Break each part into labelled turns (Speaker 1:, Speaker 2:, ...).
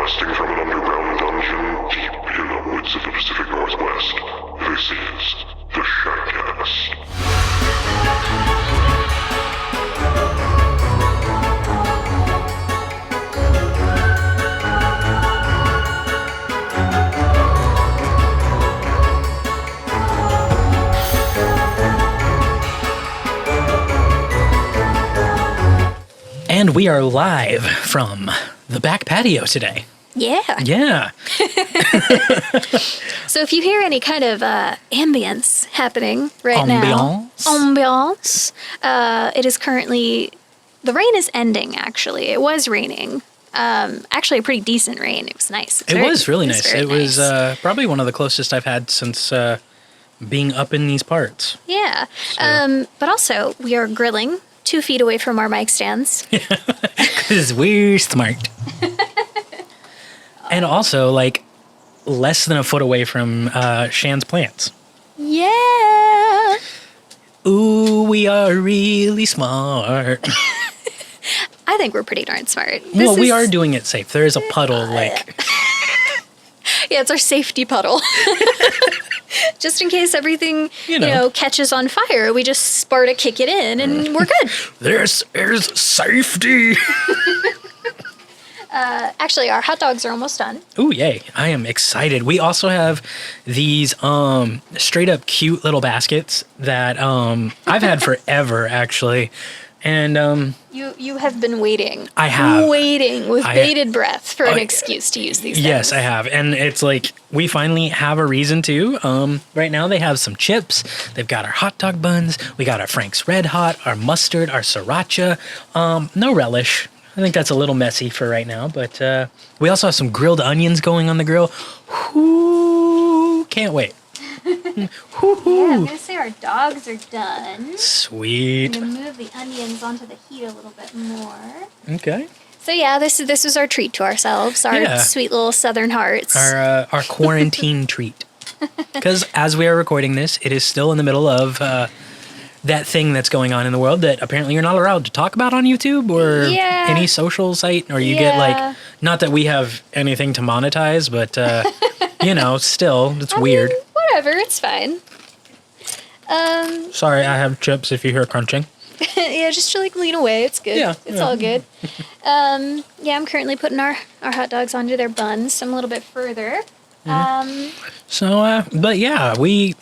Speaker 1: Broadcasting from an underground dungeon deep in the woods of the Pacific Northwest, this is the Shatcast.
Speaker 2: And we are live from the back patio today.
Speaker 3: Yeah.
Speaker 2: Yeah.
Speaker 3: So if you hear any kind of ambience happening right now, it is currently, the rain is ending, actually. It was raining. Actually, a pretty decent rain. It was nice.
Speaker 2: It was really nice. It was probably one of the closest I've had since being up in these parts.
Speaker 3: Yeah.
Speaker 2: So.
Speaker 3: But also, we are grilling 2 feet away from our mic stands.
Speaker 2: Because we're smart. And also, like, less than a foot away from Shan's plants.
Speaker 3: Yeah.
Speaker 2: Ooh, we are really smart.
Speaker 3: I think we're pretty darn smart.
Speaker 2: We are doing it safe. There is a puddle, like...
Speaker 3: Yeah, it's our safety puddle. Just in case everything, you know, catches on fire, we just Sparta kick it in and we're good.
Speaker 2: This is safety.
Speaker 3: Actually, our hot dogs are almost done.
Speaker 2: Ooh, yay. I am excited. We also have these straight up cute little baskets that I've had forever, actually. And
Speaker 3: you have been waiting.
Speaker 2: I have.
Speaker 3: Waiting with bated breath for an excuse to use these things.
Speaker 2: Yes, I have. And it's like we finally have a reason to. Right now they have some chips. They've got our hot dog buns. We got our Frank's Red Hot, our mustard, our sriracha. No relish. I think that's a little messy for right now. But we also have some grilled onions going on the grill. Whoo, can't wait.
Speaker 3: Yeah, I'm going to say our dogs are done.
Speaker 2: Sweet.
Speaker 3: I'm going to move the onions onto the heat a little bit more.
Speaker 2: Okay.
Speaker 3: So yeah, this is our treat to ourselves, our sweet little southern hearts.
Speaker 2: Our quarantine treat. Because as we are recording this, it is still in the middle of that thing that's going on in the world that apparently you're not allowed to talk about on YouTube or any social site, or you get like, not that we have anything to monetize, but you know, still, it's weird.
Speaker 3: Whatever, it's fine.
Speaker 2: Sorry, I have chips if you hear crunching.
Speaker 3: Yeah, just like lean away. It's good.
Speaker 2: Yeah,
Speaker 3: it's all good. Yeah, I'm currently putting our hot dogs onto their buns, so I'm a little bit further.
Speaker 2: But yeah, we...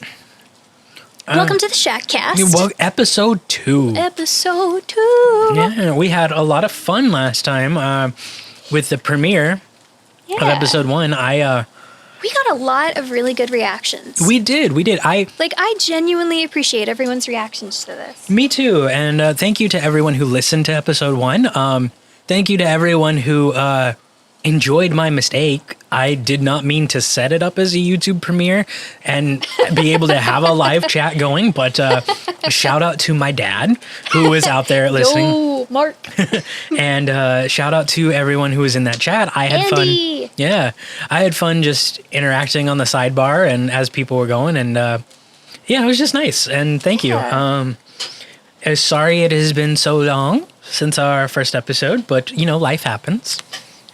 Speaker 3: welcome to the Shackcast.
Speaker 2: Well, episode 2.
Speaker 3: Episode 2.
Speaker 2: Yeah, we had a lot of fun last time with the premiere of episode 1.
Speaker 3: We got a lot of really good reactions.
Speaker 2: We did. I
Speaker 3: genuinely appreciate everyone's reactions to this.
Speaker 2: Me too. And thank you to everyone who listened to episode 1. Thank you to everyone who enjoyed my mistake. I did not mean to set it up as a YouTube premiere and be able to have a live chat going, but shout out to my dad who was out there listening.
Speaker 3: Yo, Mark.
Speaker 2: And shout out to everyone who was in that chat. I had
Speaker 3: Andy.
Speaker 2: fun. Yeah, I had fun just interacting on the sidebar and as people were going, and yeah, it was just nice. And thank you. Sorry it has been so long since our first episode, but you know, life happens.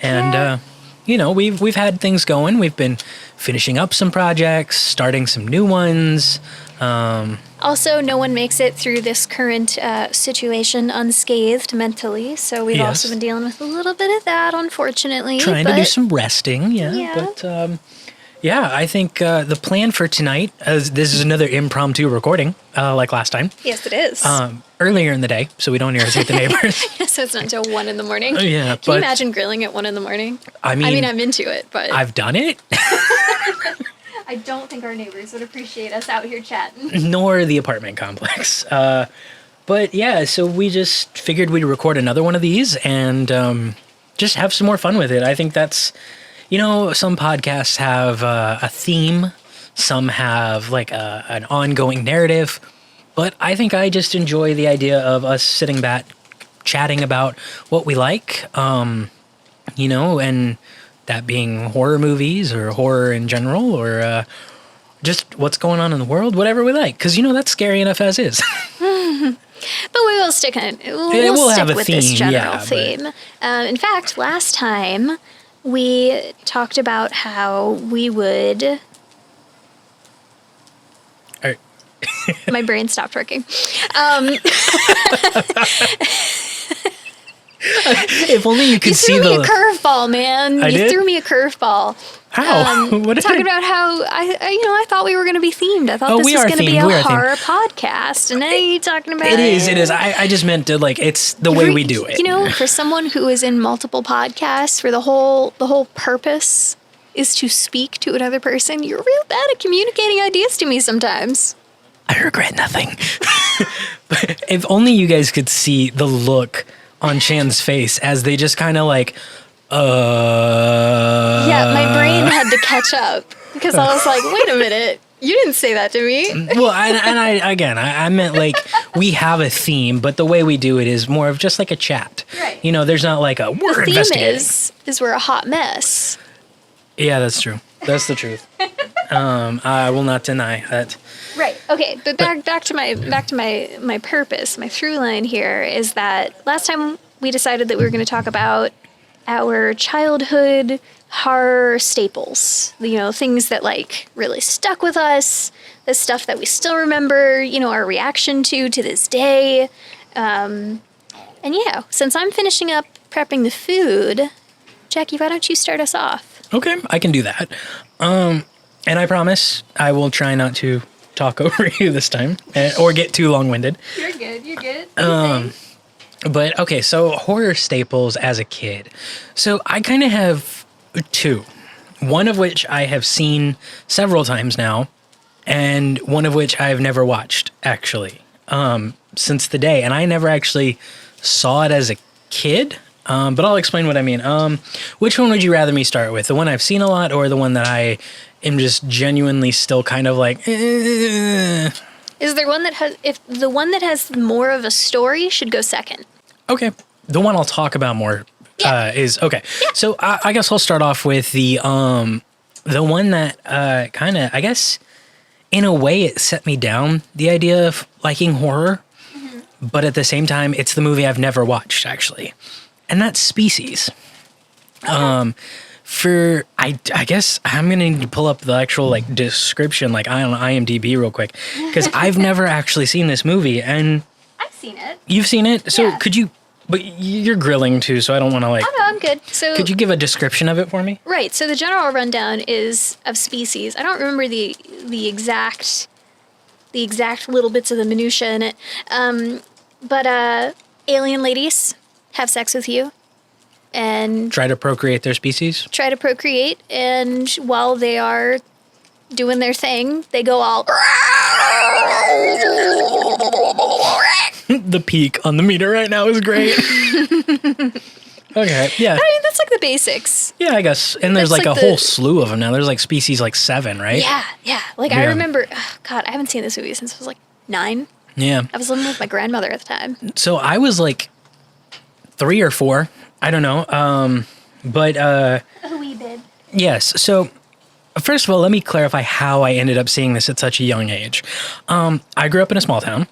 Speaker 2: And you know, we've had things going. We've been finishing up some projects, starting some new ones.
Speaker 3: Also, no one makes it through this current situation unscathed mentally, so we've also been dealing with a little bit of that, unfortunately.
Speaker 2: Trying to do some resting, but yeah, I think the plan for tonight, this is another impromptu recording, like last time.
Speaker 3: Yes, it is.
Speaker 2: Earlier in the day, so we don't irritate the neighbors.
Speaker 3: So it's not until 1 in the morning.
Speaker 2: Yeah,
Speaker 3: Can you imagine grilling at 1 in the morning? I mean, I'm into it, but...
Speaker 2: I've done it.
Speaker 3: I don't think our neighbors would appreciate us out here chatting.
Speaker 2: Nor the apartment complex. But yeah, so we just figured we'd record another one of these and just have some more fun with it. I think that's... You know, some podcasts have a theme, some have like an ongoing narrative, but I think I just enjoy the idea of us sitting back, chatting about what we like, you know, and that being horror movies or horror in general or just what's going on in the world, whatever we like, because, you know, that's scary enough as is.
Speaker 3: But we will stick on. We'll
Speaker 2: have
Speaker 3: stick
Speaker 2: a
Speaker 3: with
Speaker 2: theme,
Speaker 3: this general theme. In fact, last time we talked about how we would... My brain stopped working.
Speaker 2: If only you could see the...
Speaker 3: You threw me a curveball, man. You threw me a curveball.
Speaker 2: How? What
Speaker 3: talking about how I thought we were going to be themed. I thought this was going to be a horror podcast, and now you're talking about
Speaker 2: it is. I just meant to it's the way we do it.
Speaker 3: For someone who is in multiple podcasts, where the whole purpose is to speak to another person, you're real bad at communicating ideas to me sometimes.
Speaker 2: I regret nothing. But if only you guys could see the look on Shan's face as they just kind of
Speaker 3: Yeah, my brain had to catch up because I was like, wait a minute, you didn't say that to me.
Speaker 2: Well, I meant we have a theme, but the way we do it is more of just like a chat.
Speaker 3: Right.
Speaker 2: There's not like a we're investigating.
Speaker 3: The theme is we're a hot mess.
Speaker 2: Yeah, that's true. That's the truth. I will not deny that.
Speaker 3: Right. Okay. But back to my purpose. My through line here is that last time we decided that we were going to talk about our childhood horror staples. Things that really stuck with us. The stuff that we still remember. Our reaction to this day. And yeah, since I'm finishing up prepping the food, Jackie, why don't you start us off?
Speaker 2: Okay, I can do that. And I promise I will try not to talk over you this time or get too long-winded.
Speaker 3: You're good.
Speaker 2: But okay, so horror staples as a kid. So I kind of have two. One of which I have seen several times now, and one of which I've never watched, actually, since the day. And I never actually saw it as a kid. But I'll explain what I mean. Which one would you rather me start with? The one I've seen a lot or the one that I am just genuinely still kind of
Speaker 3: Is there one that has... If the one that has more of a story should go second.
Speaker 2: Okay. The one I'll talk about more is... Okay. Yeah. So I guess I'll start off with the one that kind of... I guess, in a way, it set me down, the idea of liking horror. Mm-hmm. But at the same time, it's the movie I've never watched, actually. And that's Species. Okay. I guess I'm going to need to pull up the actual description on IMDb real quick because I've never actually seen this movie. And
Speaker 3: I've seen it.
Speaker 2: You've seen it? So could you, but you're grilling too, so I don't want to
Speaker 3: Oh no, I'm good. So
Speaker 2: could you give a description of it for me?
Speaker 3: Right. So the general rundown is of Species. I don't remember the exact little bits of the minutia in it. But alien ladies have sex with you and
Speaker 2: try to procreate their species.
Speaker 3: And while they are doing their thing, they go all
Speaker 2: the peak on the meter right now is great. Okay, yeah.
Speaker 3: I mean, that's the basics.
Speaker 2: Yeah, I guess. And there's a whole slew of them now. There's Species 7, right?
Speaker 3: Yeah. I remember, God, I haven't seen this movie since I was 9.
Speaker 2: Yeah.
Speaker 3: I was living with my grandmother at the time.
Speaker 2: So I was 3 or 4. I don't know. But
Speaker 3: a wee bit.
Speaker 2: Yes. So first of all, let me clarify how I ended up seeing this at such a young age. I grew up in a small town.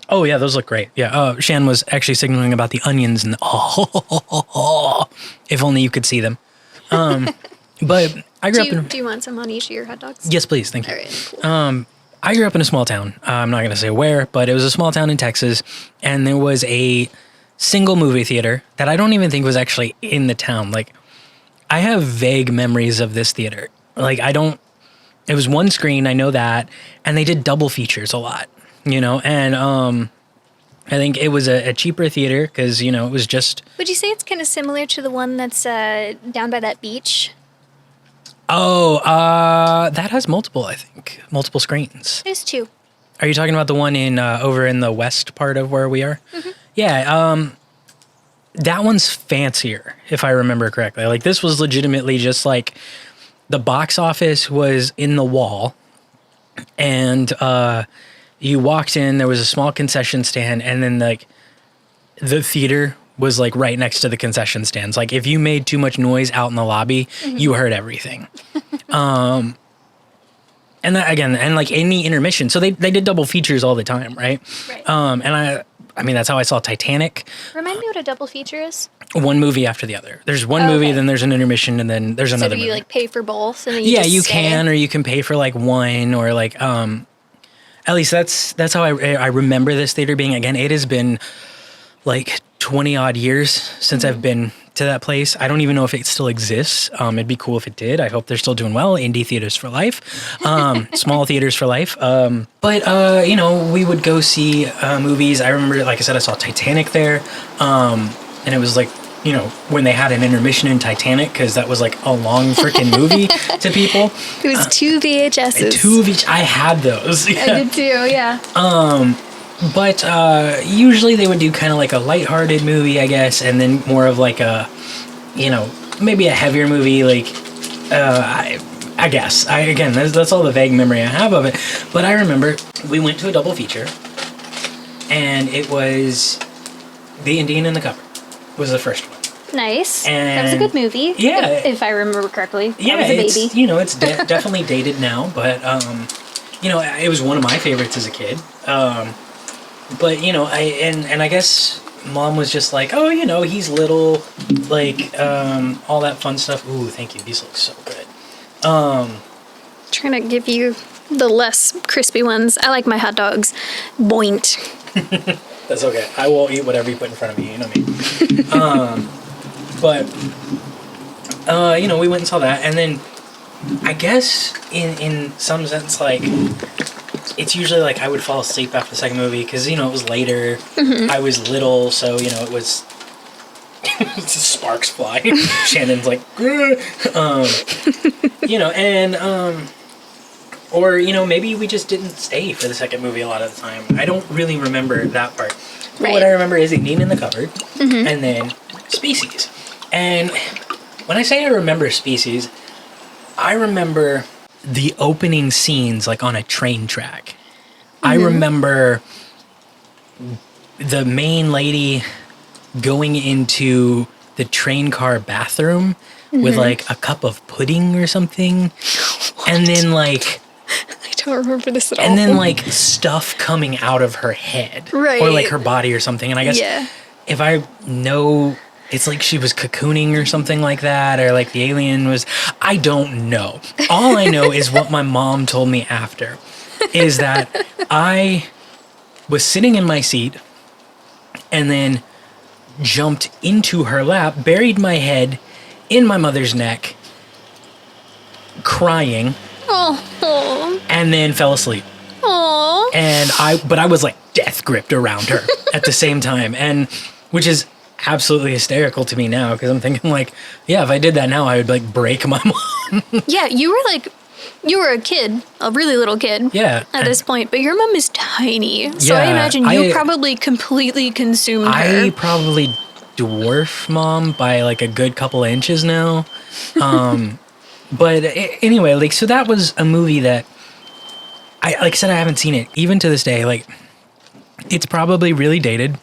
Speaker 2: Oh yeah, those look great. Yeah. Shan was actually signaling about the onions and if only you could see them. But I grew up in.
Speaker 3: Do you want some on each of your hot dogs?
Speaker 2: Yes, please. Thank you.
Speaker 3: All right. Cool.
Speaker 2: I grew up in a small town. I'm not going to say where, but it was a small town in Texas, and there was a single movie theater that I don't even think was actually in the town. I have vague memories of this theater. It was one screen, I know that, and they did double features a lot, and I think it was a cheaper theater because, it was just...
Speaker 3: Would you say it's kind of similar to the one that's down by that beach?
Speaker 2: Oh, that has multiple screens.
Speaker 3: There's 2.
Speaker 2: Are you talking about the one in over in the west part of where we are? Mm-hmm. Yeah, that one's fancier, if I remember correctly. This was legitimately just the box office was in the wall, and you walked in, there was a small concession stand, and then the theater was right next to the concession stands. If you made too much noise out in the lobby, mm-hmm. you heard everything. And that, again, and any intermission. So they did double features all the time, right?
Speaker 3: Right.
Speaker 2: And I mean, that's how I saw Titanic.
Speaker 3: Remind me what a double feature is.
Speaker 2: one movie after the other. There's one movie, then there's an intermission, and then there's another
Speaker 3: So do you
Speaker 2: movie.
Speaker 3: like pay for both? And then you
Speaker 2: Yeah,
Speaker 3: just
Speaker 2: you
Speaker 3: stay?
Speaker 2: can, or you can pay for like one, or like at least that's how I remember this theater being. Again, it has been like 20 odd years since I've been to that place. I don't even know if it still exists. It'd be cool if it did. I hope they're still doing well. Indie theaters for life, small theaters for life. But you know, we would go see movies. I remember, like I said, I saw Titanic there, and it was like, you know, when they had an intermission in Titanic, because that was like a long freaking movie to people.
Speaker 3: It was 2 VHSs.
Speaker 2: Two of each. I had those. Yeah.
Speaker 3: I did too, yeah.
Speaker 2: But usually they would do kind of like a lighthearted movie, I guess, and then more of like a, you know, maybe a heavier movie, like, I guess. Again, that's all the vague memory I have of it. But I remember we went to a double feature, and it was The Indian in the Cupboard was the first one.
Speaker 3: Nice.
Speaker 2: And
Speaker 3: that was a good movie.
Speaker 2: yeah.
Speaker 3: If I remember correctly.
Speaker 2: Yeah,
Speaker 3: I was a baby.
Speaker 2: it's, you know, it's definitely dated now, but, you know, it was one of my favorites as a kid. But, you know, I guess Mom was just like, oh, you know, he's little, like, all that fun stuff. Ooh, thank you. These look so good.
Speaker 3: Trying to give you the less crispy ones. I like my hot dogs boint.
Speaker 2: That's okay. I will eat whatever you put in front of me. You know me. But, you know, we went and saw that. And then I guess in some sense, like, it's usually like I would fall asleep after the second movie because, you know, it was later. I was little, so, you know, it was sparks fly. Shannon's like, you know, and, or, you know, maybe we just didn't stay for the second movie a lot of the time. I don't really remember that part. But
Speaker 3: Right.
Speaker 2: what I remember is Indian in the Cupboard, and then Species. And when I say I remember Species, I remember the opening scenes, like on a train track. I remember the main lady going into the train car bathroom with like a cup of pudding or something. And then like,
Speaker 3: I don't remember this at all.
Speaker 2: and then like stuff coming out of her head.
Speaker 3: Right.
Speaker 2: Or like her body or something. And I guess
Speaker 3: Yeah.
Speaker 2: if I know, it's like she was cocooning or something like that, or like the alien was, I don't know. All I know is what my mom told me after, is that I was sitting in my seat and then jumped into her lap, buried my head in my mother's neck, crying,
Speaker 3: Oh.
Speaker 2: and then fell asleep.
Speaker 3: Oh.
Speaker 2: And I was like death gripped around her at the same time, and which is absolutely hysterical to me now because I'm thinking like, yeah, if I did that now, I would like break my mom.
Speaker 3: Yeah, you were a kid, a really little kid.
Speaker 2: Yeah.
Speaker 3: At this point, but your mom is tiny, so I
Speaker 2: Yeah,
Speaker 3: imagine you probably completely consumed her.
Speaker 2: I probably dwarf Mom by like a good couple of inches now. But anyway, like, so that was a movie that like I said, I haven't seen it even to this day. Like, it's probably really dated.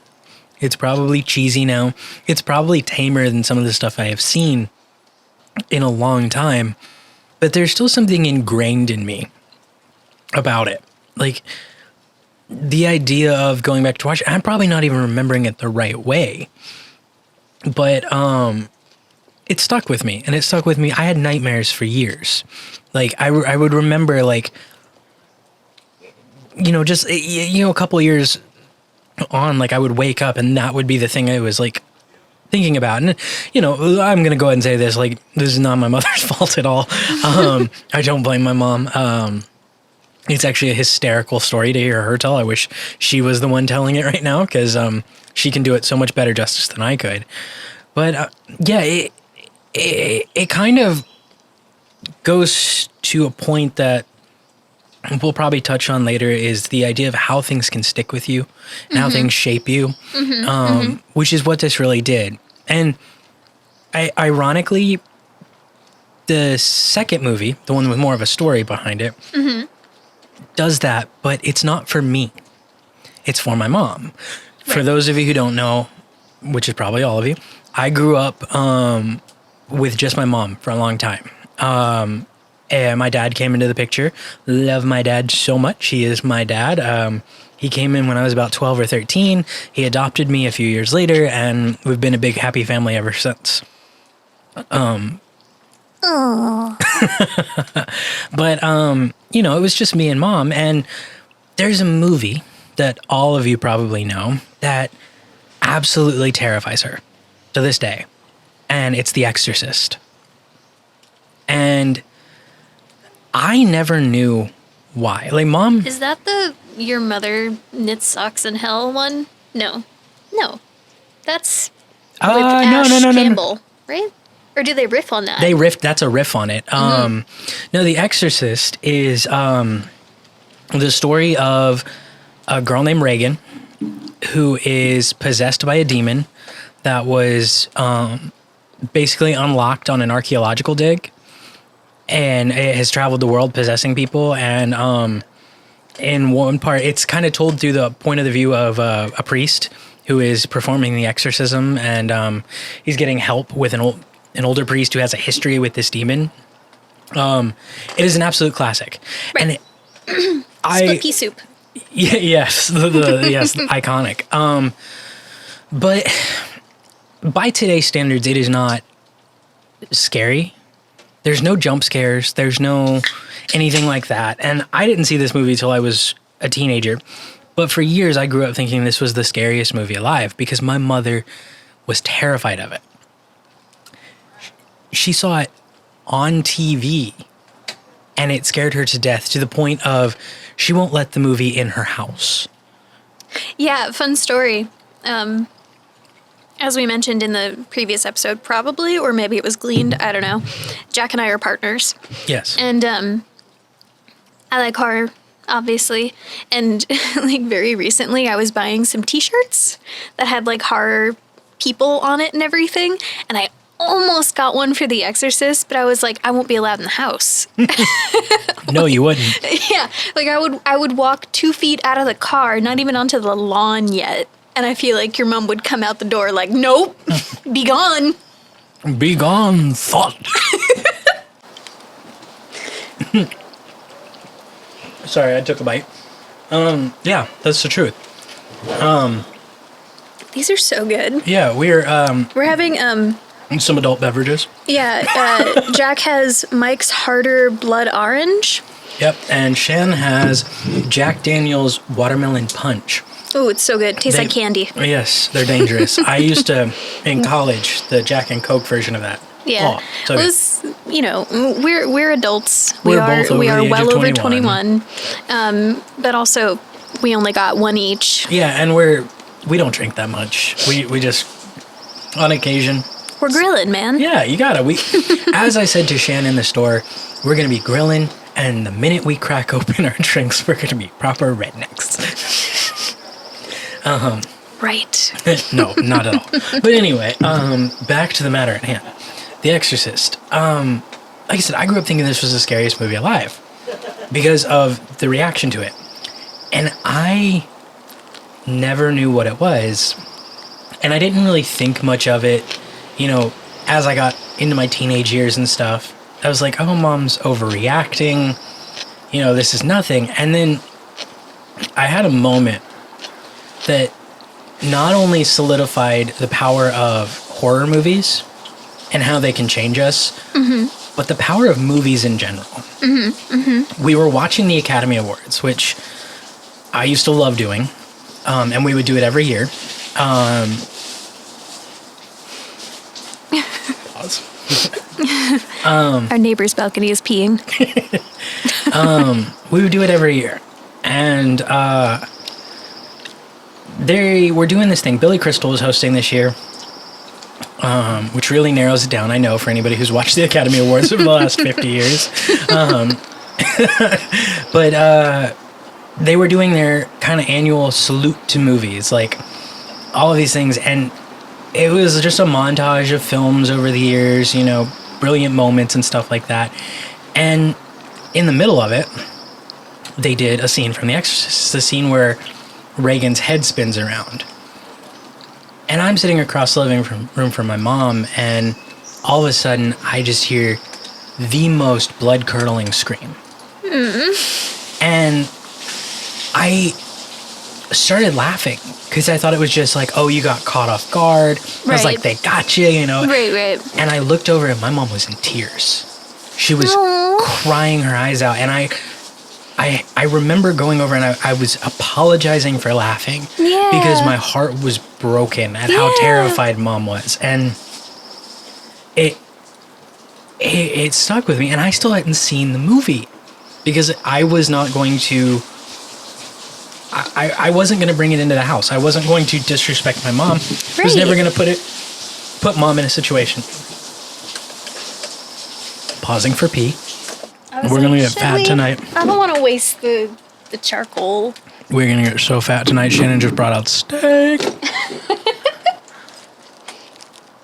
Speaker 2: It's probably cheesy now. It's probably tamer than some of the stuff I have seen in a long time. But there's still something ingrained in me about it. Like, the idea of going back to watch it, I'm probably not even remembering it the right way. But it stuck with me, and it stuck with me. I had nightmares for years. Like, I would remember, like, you know, just, you know, a couple of years on, like, I would wake up and that would be the thing I was like thinking about. And, you know, I'm gonna go ahead and say this, like, this is not my mother's fault at all. I don't blame my mom. It's actually a hysterical story to hear her tell. I wish she was the one telling it right now, because she can do it so much better justice than I could. But yeah, it kind of goes to a point that we'll probably touch on later, is the idea of how things can stick with you and how things shape you, which is what this really did. And ironically, the second movie, the one with more of a story behind it, does that, but it's not for me. It's for my mom. Right. For those of you who don't know, which is probably all of you, I grew up with just my mom for a long time. And my dad came into the picture. Love my dad so much. He is my dad. He came in when I was about 12 or 13. He adopted me a few years later, and we've been a big, happy family ever since. But, you know, it was just me and Mom. And there's a movie that all of you probably know that absolutely terrifies her to this day. And it's The Exorcist. And I never knew why. Like, Mom...
Speaker 3: Is that the your mother knits socks in hell one? No. That's with Ash Campbell, right? Or do they riff on that?
Speaker 2: They riff. That's a riff on it. No, The Exorcist is the story of a girl named Reagan who is possessed by a demon that was basically unlocked on an archaeological dig, and it has traveled the world possessing people. And in one part, it's kind of told through the point of the view of a priest who is performing the exorcism, and he's getting help with an older priest who has a history with this demon. It is an absolute classic,
Speaker 3: right.
Speaker 2: And
Speaker 3: Spooky soup.
Speaker 2: Yes, yes, iconic. But by today's standards, it is not scary. There's no jump scares. There's no anything like that. And I didn't see this movie till I was a teenager. But for years, I grew up thinking this was the scariest movie alive because my mother was terrified of it. She saw it on TV, and it scared her to death to the point of she won't let the movie in her house.
Speaker 3: Yeah, fun story. As we mentioned in the previous episode, probably, or maybe it was gleaned, I don't know. Jack and I are partners.
Speaker 2: Yes.
Speaker 3: And I like horror, obviously. And like very recently, I was buying some t-shirts that had like horror people on it and everything. And I almost got one for The Exorcist, but I was like, I won't be allowed in the house.
Speaker 2: No, you wouldn't.
Speaker 3: Yeah, like I would walk 2 feet out of the car, not even onto the lawn yet. And I feel like your mom would come out the door like, nope, be gone.
Speaker 2: Be gone, thought. Sorry, I took a bite. Yeah, that's the truth.
Speaker 3: These are so good.
Speaker 2: Yeah, we're
Speaker 3: having
Speaker 2: some adult beverages.
Speaker 3: Yeah, Jack has Mike's Harder Blood Orange.
Speaker 2: Yep, and Shan has Jack Daniel's Watermelon Punch.
Speaker 3: Oh, it's so good. Tastes like candy.
Speaker 2: Yes, they're dangerous. I used to, in college, the Jack and Coke version of that.
Speaker 3: Yeah.
Speaker 2: Oh, so
Speaker 3: it was, you know, we're adults.
Speaker 2: We're both over
Speaker 3: we are
Speaker 2: the age
Speaker 3: well
Speaker 2: of
Speaker 3: over
Speaker 2: 21.
Speaker 3: But also, we only got one each.
Speaker 2: Yeah, and we don't drink that much. We just, on occasion.
Speaker 3: We're grilling, man.
Speaker 2: Yeah, you gotta. As I said to Shan in the store, we're gonna be grilling, and the minute we crack open our drinks, we're gonna be proper rednecks.
Speaker 3: Right.
Speaker 2: No, not at all. But anyway, back to the matter at hand. The Exorcist. Like I said, I grew up thinking this was the scariest movie alive because of the reaction to it. And I never knew what it was. And I didn't really think much of it, you know, as I got into my teenage years and stuff. I was like, oh, Mom's overreacting. You know, this is nothing. And then I had a moment that not only solidified the power of horror movies and how they can change us, but the power of movies in general. We were watching the Academy Awards, which I used to love doing, and we would do it every year.
Speaker 3: Our neighbor's balcony is peeing.
Speaker 2: We would do it every year. And they were doing this thing. Billy Crystal was hosting this year, which really narrows it down, I know, for anybody who's watched the Academy Awards over the last 50 years. But they were doing their kind of annual salute to movies, like all of these things. And it was just a montage of films over the years, you know, brilliant moments and stuff like that. And in the middle of it, they did a scene from The Exorcist, the scene where Reagan's head spins around. And I'm sitting across the living room from my mom, and all of a sudden I just hear the most blood-curdling scream. And I started laughing because I thought it was just like, oh, you got caught off guard. I was like, they got you, you know.
Speaker 3: Right.
Speaker 2: And I looked over and my mom was in tears. She was crying her eyes out. And I remember going over and I was apologizing for laughing because my heart was broken at how terrified Mom was. And it stuck with me. And I still hadn't seen the movie because I was not going to... I wasn't going to bring it into the house. I wasn't going to disrespect my mom. I was never going to put Mom in a situation. Pausing for pee. We're going to get fat tonight.
Speaker 3: I don't want to waste the charcoal.
Speaker 2: We're going to get so fat tonight. Shannon just brought out steak.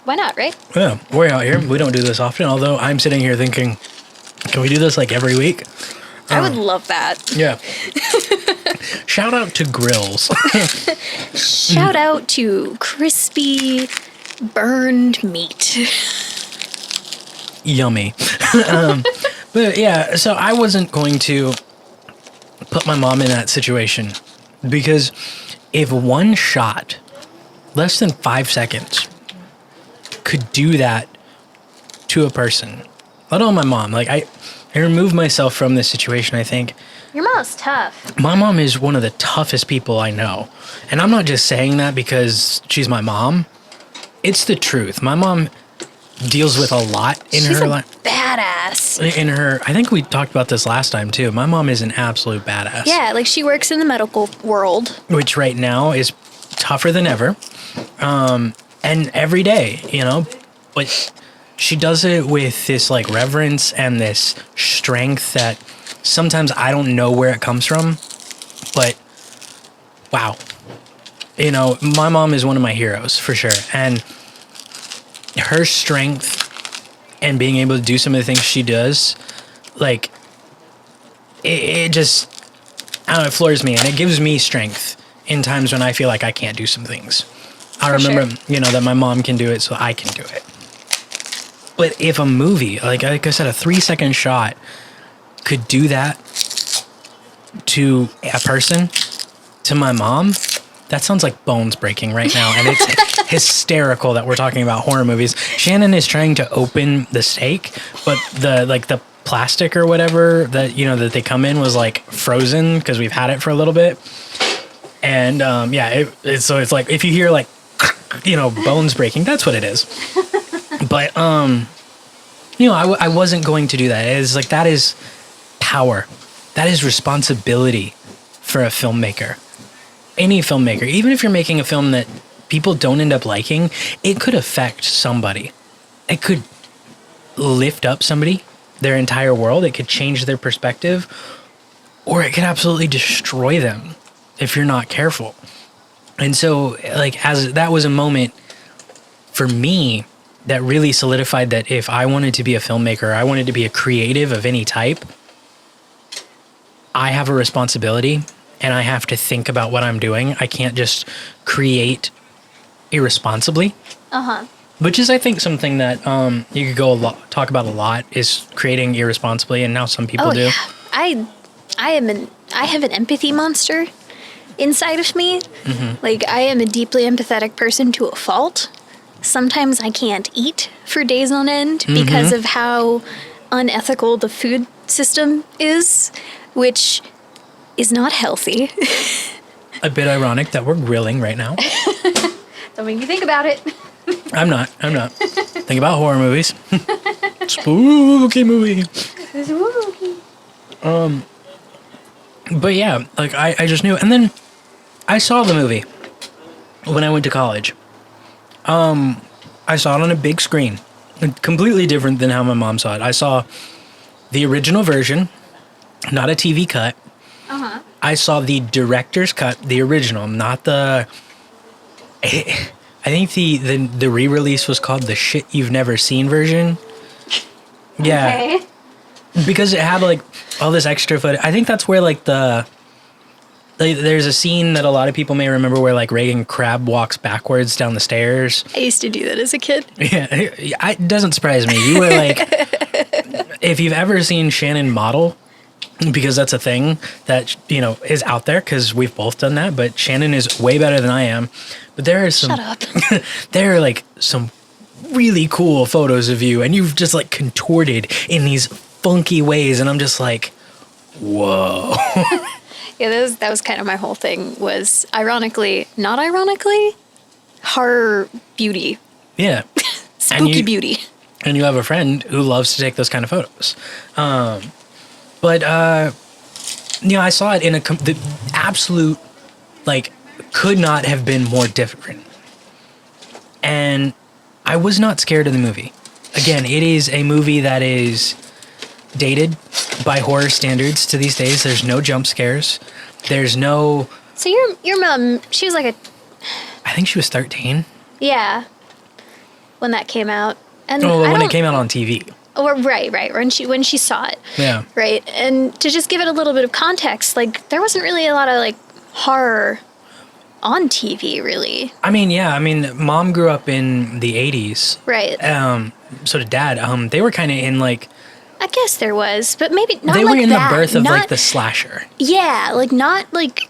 Speaker 3: Why not, right?
Speaker 2: Yeah, we're out here. We don't do this often, although I'm sitting here thinking, can we do this like every week?
Speaker 3: I would love that.
Speaker 2: Yeah. Shout out to grills.
Speaker 3: Shout out to crispy, burned meat.
Speaker 2: Yummy. But yeah, so I wasn't going to put my mom in that situation because if one shot, less than 5 seconds, could do that to a person, let alone my mom. Like I removed myself from this situation, I think.
Speaker 3: Your mom's tough.
Speaker 2: My mom is one of the toughest people I know. And I'm not just saying that because she's my mom. It's the truth. My mom deals with a lot in her life.
Speaker 3: She's a badass.
Speaker 2: In her, I think we talked about this last time too. My mom is an absolute badass.
Speaker 3: Yeah, like she works in the medical world.
Speaker 2: Which right now is tougher than ever. And every day, you know. But she does it with this like reverence and this strength that sometimes I don't know where it comes from, but wow. You know, my mom is one of my heroes for sure. And her strength and being able to do some of the things she does, like, it just, I don't know, it floors me and it gives me strength in times when I feel like I can't do some things. I remember, you know, that my mom can do it, so I can do it. But if a movie, like I said, a 3-second shot could do that to a person, to my mom, that sounds like bones breaking right now. And it's hysterical that we're talking about horror movies. Shannon is trying to open the steak, but the plastic or whatever that, you know, that they come in was like frozen because we've had it for a little bit. And so it's like if you hear like, you know, bones breaking, that's what it is. But, you know, I wasn't going to do that. It's like, that is power. That is responsibility for a filmmaker. Any filmmaker, even if you're making a film that people don't end up liking, it could affect somebody. It could lift up somebody, their entire world. It could change their perspective, or it could absolutely destroy them if you're not careful. And so, like, as that was a moment for me that really solidified that if I wanted to be a filmmaker, I wanted to be a creative of any type, I have a responsibility and I have to think about what I'm doing. I can't just create irresponsibly. Which is, I think, something that you could talk about a lot, is creating irresponsibly, and now some people do.
Speaker 3: Yeah. I have an empathy monster inside of me. Like, I am a deeply empathetic person to a fault. Sometimes I can't eat for days on end because of how unethical the food system is, which is not healthy.
Speaker 2: A bit ironic that we're grilling right now.
Speaker 3: Don't make me think about it.
Speaker 2: I'm not. Think about horror movies. Spooky movie.
Speaker 3: Spooky.
Speaker 2: But yeah, like I just knew. And then I saw the movie when I went to college. I saw it on a big screen. Completely different than how my mom saw it. I saw the original version, not a TV cut. I saw the director's cut, the original, not the... I think the re-release was called the Shit You've Never Seen version. Yeah.
Speaker 3: Okay.
Speaker 2: Because it had, like, all this extra footage. I think that's where, like, there's a scene that a lot of people may remember where, like, Reagan Crab walks backwards down the stairs.
Speaker 3: I used to do that as a kid.
Speaker 2: Yeah, it doesn't surprise me. You were, like... if you've ever seen Shannon model, because that's a thing that, you know, is out there, because we've both done that, but Shannon is way better than I am. But there are some,
Speaker 3: Shut up.
Speaker 2: there are like some really cool photos of you, and you've just like contorted in these funky ways, and I'm just like, whoa.
Speaker 3: Yeah, that was kind of my whole thing, was ironically, not ironically, horror beauty.
Speaker 2: Yeah.
Speaker 3: Spooky beauty.
Speaker 2: And you have a friend who loves to take those kind of photos. But you know, I saw it in the absolute, like, could not have been more different. And I was not scared of the movie. Again, it is a movie that is dated by horror standards to these days. There's no jump scares. There's no...
Speaker 3: So your mom, she was like
Speaker 2: I think she was 13.
Speaker 3: yeah, when that came out. And
Speaker 2: When it came out on TV.
Speaker 3: Oh, right. When she saw it.
Speaker 2: Yeah.
Speaker 3: Right. And to just give it a little bit of context, like, there wasn't really a lot of, like, horror on TV, really.
Speaker 2: I mean, yeah. I mean, Mom grew up in the 80s.
Speaker 3: Right.
Speaker 2: So did Dad. They were kind of in, like...
Speaker 3: I guess there was, but maybe not
Speaker 2: They
Speaker 3: like
Speaker 2: were in
Speaker 3: that.
Speaker 2: the birth of,
Speaker 3: not,
Speaker 2: like, the slasher.
Speaker 3: Yeah, like, not, like...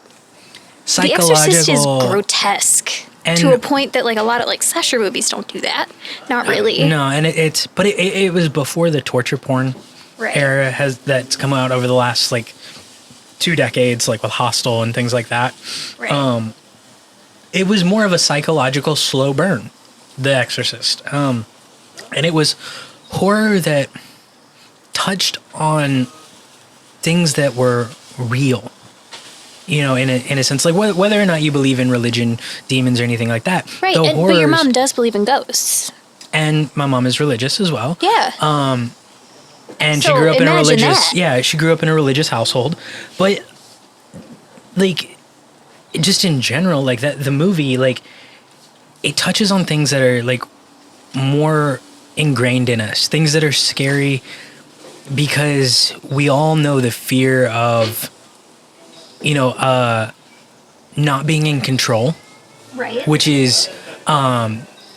Speaker 3: The Exorcist is grotesque.
Speaker 2: And
Speaker 3: to a point that, like, a lot of, like, slasher movies don't do that. Not really.
Speaker 2: No, and it was before the torture porn
Speaker 3: Right.
Speaker 2: era that's come out over the last, like, 2 decades, like with Hostel and things like that.
Speaker 3: Right.
Speaker 2: It was more of a psychological slow burn, The Exorcist. And it was horror that touched on things that were real. You know, in a sense, like whether or not you believe in religion, demons, or anything like that.
Speaker 3: Right, but your mom does believe in ghosts.
Speaker 2: And my mom is religious as well.
Speaker 3: Yeah.
Speaker 2: And
Speaker 3: So
Speaker 2: she grew up in a
Speaker 3: imagine
Speaker 2: religious,
Speaker 3: that.
Speaker 2: yeah, she grew up in a religious household. But, like, just in general, like, the movie, like, it touches on things that are, like, more ingrained in us, things that are scary, because we all know the fear of, you know, not being in control,
Speaker 3: Right.
Speaker 2: which is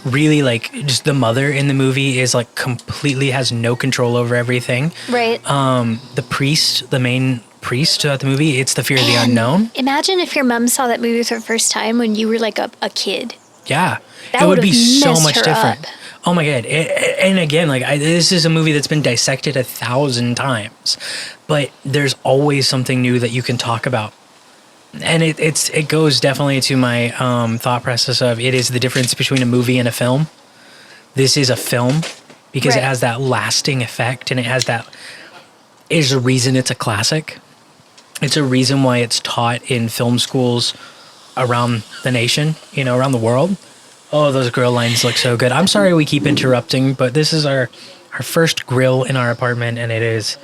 Speaker 2: really, like, just the mother in the movie is, like, completely has no control over everything.
Speaker 3: Right.
Speaker 2: The priest, the main priest throughout the movie, it's the fear of the unknown.
Speaker 3: Imagine if your mom saw that movie for the first time when you were, like, a kid.
Speaker 2: Yeah.
Speaker 3: That
Speaker 2: it would be
Speaker 3: would've
Speaker 2: so
Speaker 3: messed
Speaker 2: much
Speaker 3: her
Speaker 2: different.
Speaker 3: up.
Speaker 2: Oh my God. And again, like, this is a movie that's been dissected 1,000 times, but there's always something new that you can talk about. And it goes definitely to my thought process of it is the difference between a movie and a film. This is a film because it
Speaker 3: Right.
Speaker 2: has that lasting effect, and it has that is a reason it's a classic. It's a reason why it's taught in film schools around the nation, you know, around the world. Oh, those grill lines look so good. I'm sorry we keep interrupting, but this is our first grill in our apartment, and it's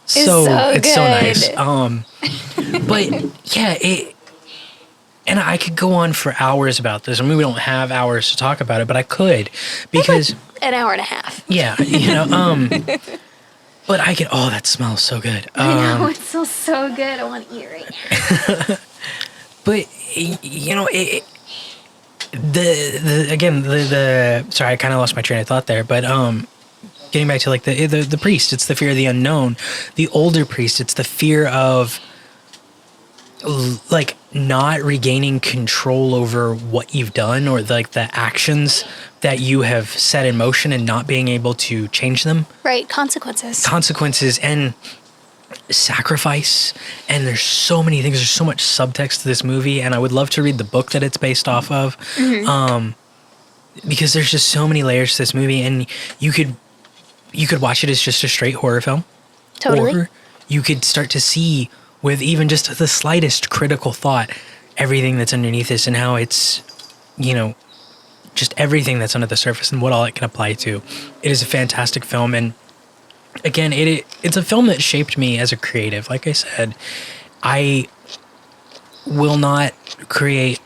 Speaker 2: so nice. But yeah, and I could go on for hours about this. I mean, we don't have hours to talk about it, but I could because
Speaker 3: An hour and a half.
Speaker 2: yeah, you know, but I could. Oh, that smells so good.
Speaker 3: I know, it smells so good. I want to eat right now.
Speaker 2: But you know, the sorry, I kind of lost my train of thought there, but getting back to like the priest, it's the fear of the unknown. The older priest, it's the fear of like not regaining control over what you've done or like the actions that you have set in motion and not being able to change them.
Speaker 3: Right, consequences.
Speaker 2: And sacrifice, and there's so many things, there's so much subtext to this movie, and I would love to read the book that it's based off of. Because there's just so many layers to this movie, and you could watch it as just a straight horror film.
Speaker 3: Totally.
Speaker 2: Or you could start to see with even just the slightest critical thought everything that's underneath this and how it's, you know, just everything that's under the surface and what all it can apply to. It is a fantastic film, and again, it's a film that shaped me as a creative. Like I said, I will not create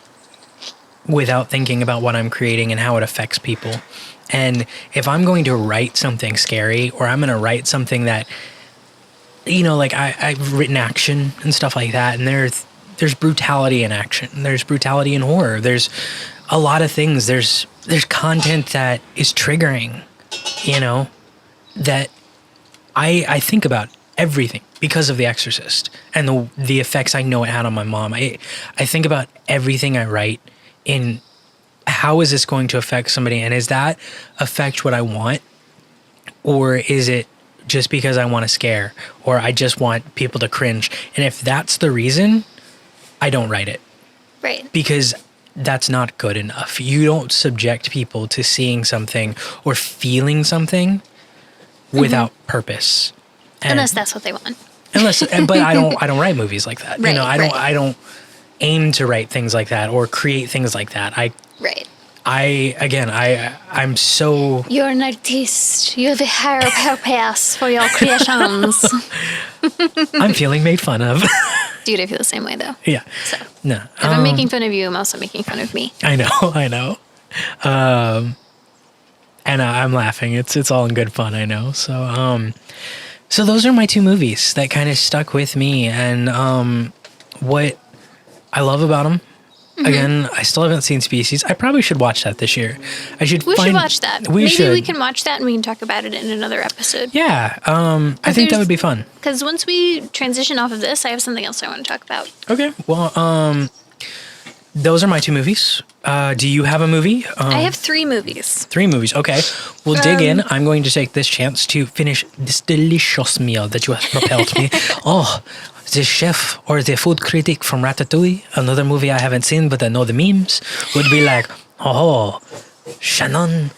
Speaker 2: without thinking about what I'm creating and how it affects people. And if I'm going to write something scary, or I'm going to write something that, you know, like I've written action and stuff like that, and there's brutality in action. There's brutality in horror. There's a lot of things. There's content that is triggering, you know, that I think about everything because of The Exorcist and the effects I know it had on my mom. I think about everything I write in how is this going to affect somebody, and is that affect what I want, or is it just because I want to scare, or I just want people to cringe? And if that's the reason, I don't write it.
Speaker 3: Right.
Speaker 2: Because that's not good enough. You don't subject people to seeing something or feeling something without purpose. And
Speaker 3: Unless that's what they want.
Speaker 2: but I don't write movies like that.
Speaker 3: Right,
Speaker 2: I don't aim to write things like that or create things like that.
Speaker 3: Right.
Speaker 2: I'm so...
Speaker 3: You're an artist. You have a higher purpose for your creations.
Speaker 2: I'm feeling made fun of.
Speaker 3: Dude, I feel the same way, though.
Speaker 2: Yeah.
Speaker 3: So,
Speaker 2: No.
Speaker 3: if I'm making fun of you, I'm also making fun of me.
Speaker 2: I know. And I'm laughing. It's all in good fun, I know. So those are my two movies that kind of stuck with me. And what I love about them, again, I still haven't seen Species. I probably should watch that this year.
Speaker 3: We should watch that.
Speaker 2: We
Speaker 3: Maybe
Speaker 2: should.
Speaker 3: we can watch that and we can talk about it in another episode.
Speaker 2: Yeah, I think that would be fun.
Speaker 3: Because once we transition off of this, I have something else I want to talk about.
Speaker 2: Okay, well, those are my two movies. Do you have a movie?
Speaker 3: I have 3 movies.
Speaker 2: 3 movies, okay. We'll dig in. I'm going to take this chance to finish this delicious meal that you have prepared me. Oh, the chef or the food critic from Ratatouille, another movie I haven't seen but I know the memes, would be like, oh, Shannon.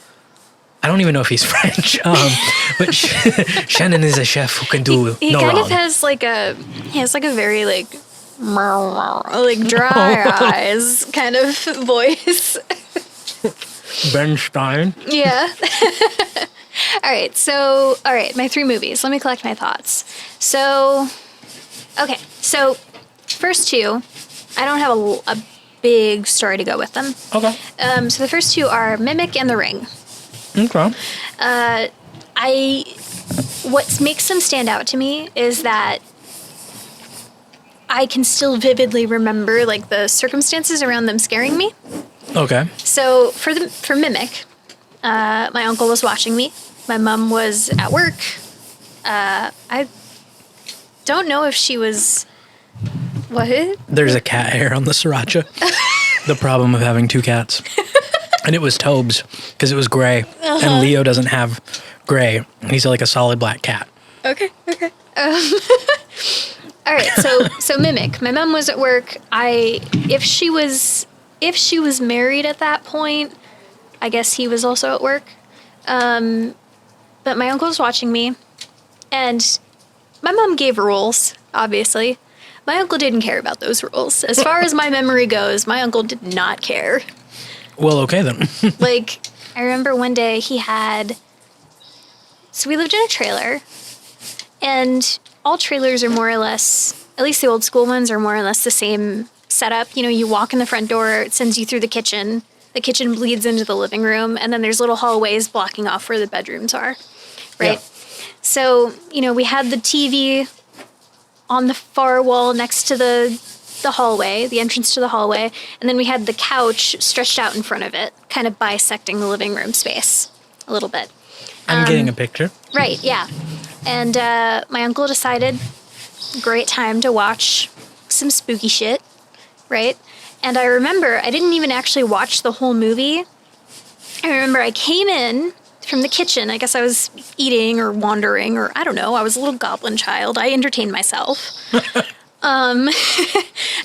Speaker 2: I don't even know if he's French, but Shannon is a chef who can do
Speaker 3: he
Speaker 2: no
Speaker 3: kind
Speaker 2: wrong.
Speaker 3: of has like a very like dry eyes kind of voice.
Speaker 2: Ben Stein.
Speaker 3: Yeah. All right, my 3 movies. Let me collect my thoughts. So first 2, I don't have a big story to go with them.
Speaker 2: Okay.
Speaker 3: So the first 2 are Mimic and The Ring.
Speaker 2: Okay.
Speaker 3: What makes them stand out to me is that I can still vividly remember like the circumstances around them scaring me.
Speaker 2: Okay.
Speaker 3: So for Mimic, my uncle was watching me. My mom was at work. I don't know if she was... What?
Speaker 2: There's a cat hair on the sriracha. The problem of having 2 cats. And it was Tobes, because it was gray. And Leo doesn't have gray. He's like a solid black cat.
Speaker 3: Okay. All right, so Mimic. My mom was at work. If she was married at that point, I guess he was also at work. But my uncle was watching me, and my mom gave rules, obviously. My uncle didn't care about those rules. As far as my memory goes, my uncle did not care.
Speaker 2: Well, okay then.
Speaker 3: Like, I remember one day so we lived in a trailer, and all trailers are more or less, at least the old school ones, are more or less the same setup. You know, you walk in the front door, it sends you through the kitchen bleeds into the living room, and then there's little hallways blocking off where the bedrooms are, right? Yeah. So, you know, we had the TV on the far wall next to the hallway, the entrance to the hallway, and then we had the couch stretched out in front of it, kind of bisecting the living room space a little bit.
Speaker 2: I'm getting a picture.
Speaker 3: Right, yeah. And my uncle decided, great time to watch some spooky shit, right? And I remember I didn't even actually watch the whole movie. I remember I came in from the kitchen. I guess I was eating or wandering, or I don't know. I was a little goblin child. I entertained myself. And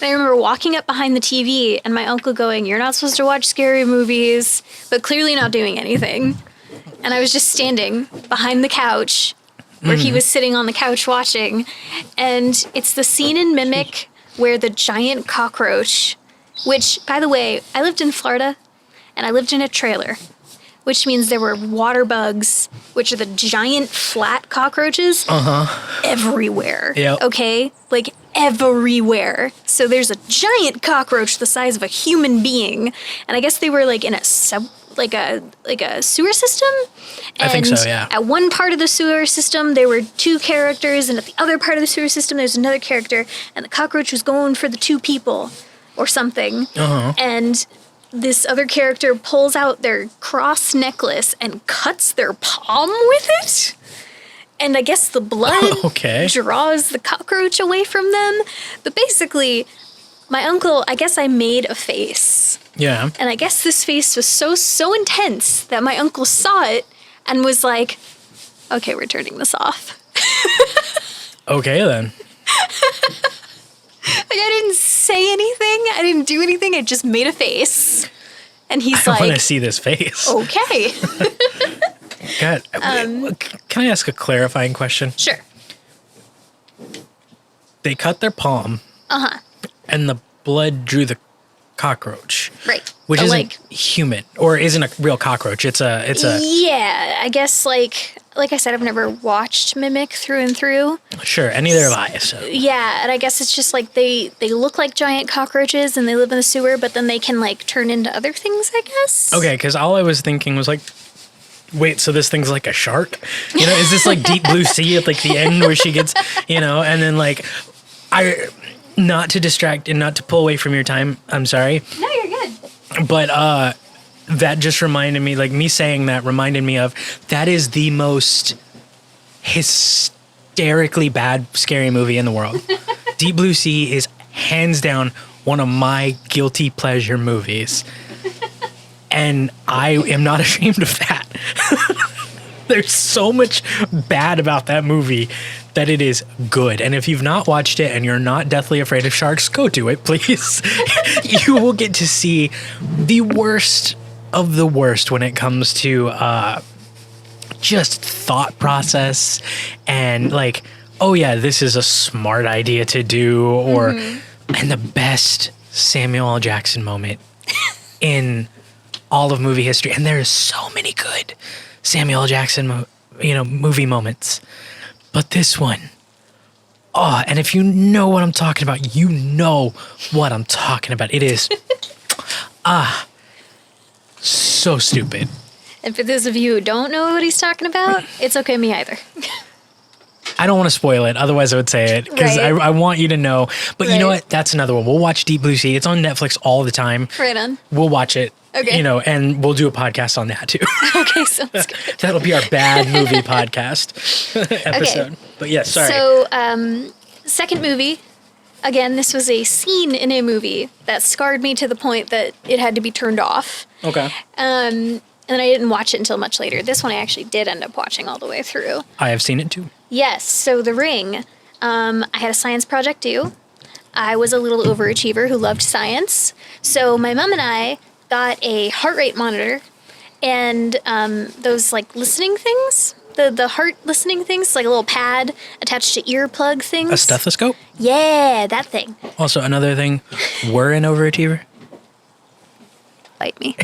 Speaker 3: I remember walking up behind the TV and my uncle going, "You're not supposed to watch scary movies," but clearly not doing anything. And I was just standing behind the couch where he was sitting on the couch watching. And it's the scene in Mimic where the giant cockroach, which, by the way, I lived in Florida and I lived in a trailer, which means there were water bugs, which are the giant flat cockroaches, everywhere.
Speaker 2: Yep.
Speaker 3: Okay? Like everywhere. So there's a giant cockroach the size of a human being. And I guess they were like in a like a sewer system. And
Speaker 2: I think so, yeah.
Speaker 3: At one part of the sewer system, there were 2 characters, and at the other part of the sewer system, there's another character, and the cockroach was going for the 2 people or something. And this other character pulls out their cross necklace and cuts their palm with it. and I guess the blood
Speaker 2: Okay.
Speaker 3: draws the cockroach away from them. But basically, my uncle, I guess I made a face.
Speaker 2: Yeah.
Speaker 3: And I guess this face was so intense that my uncle saw it and was like, okay, we're turning this off.
Speaker 2: Okay, then.
Speaker 3: Like, I didn't say anything. I didn't do anything. I just made a face. And he's
Speaker 2: I want to
Speaker 3: like,
Speaker 2: see this face.
Speaker 3: okay.
Speaker 2: God. Can I ask a clarifying question?
Speaker 3: Sure.
Speaker 2: They cut their palm.
Speaker 3: Uh-huh.
Speaker 2: And the blood drew the cockroach.
Speaker 3: Right.
Speaker 2: Which
Speaker 3: But,
Speaker 2: isn't human, or isn't a real cockroach. It's a.
Speaker 3: Yeah, I guess like I said, I've never watched Mimic through and through.
Speaker 2: Sure, and neither have I. So.
Speaker 3: Yeah, and I guess it's just like they look like giant cockroaches and they live in the sewer, but then they can like turn into other things, I guess.
Speaker 2: Okay, because all I was thinking was like, wait, so this thing's like a shark? You know, is this like Deep Blue Sea at like the end where she gets, you know, and then like, not to distract and not to pull away from your time, I'm sorry.
Speaker 3: No, you're good.
Speaker 2: But that just reminded me, like me saying that reminded me of, that is the most hysterically bad scary movie in the world. Deep Blue Sea is hands down one of my guilty pleasure movies. And I am not ashamed of that. There's so much bad about that movie that it is good. And if you've not watched it and you're not deathly afraid of sharks, go do it, please. You will get to see the worst of the worst when it comes to just thought process and like, oh yeah, this is a smart idea to do, or and the best Samuel L. Jackson moment in all of movie history. And there is so many good Samuel L. Jackson, movie moments. But this one, and if you know what I'm talking about, you know what I'm talking about. It is, so stupid.
Speaker 3: And for those of you who don't know what he's talking about, it's okay, me either.
Speaker 2: I don't want to spoil it. Otherwise, I would say it because
Speaker 3: Right.
Speaker 2: I want you to know. But you know
Speaker 3: Right.
Speaker 2: what? That's another one. We'll watch Deep Blue Sea. It's on Netflix all the time.
Speaker 3: Right on.
Speaker 2: We'll watch it.
Speaker 3: Okay.
Speaker 2: And we'll do a podcast on that too.
Speaker 3: Okay, sounds good.
Speaker 2: That'll be our bad movie podcast episode. But yes, sorry.
Speaker 3: So, second movie. Again, this was a scene in a movie that scarred me to the point that it had to be turned off.
Speaker 2: Okay.
Speaker 3: And then I didn't watch it until much later. This one I actually did end up watching all the way through.
Speaker 2: I have seen it too.
Speaker 3: Yes, so The Ring. I had a science project due. I was a little overachiever who loved science. So my mom and I got a heart rate monitor and those like listening things, the heart listening things, like a little pad attached to earplug things.
Speaker 2: A stethoscope?
Speaker 3: Yeah, that thing.
Speaker 2: Also, another thing, we're an overachiever.
Speaker 3: Bite me.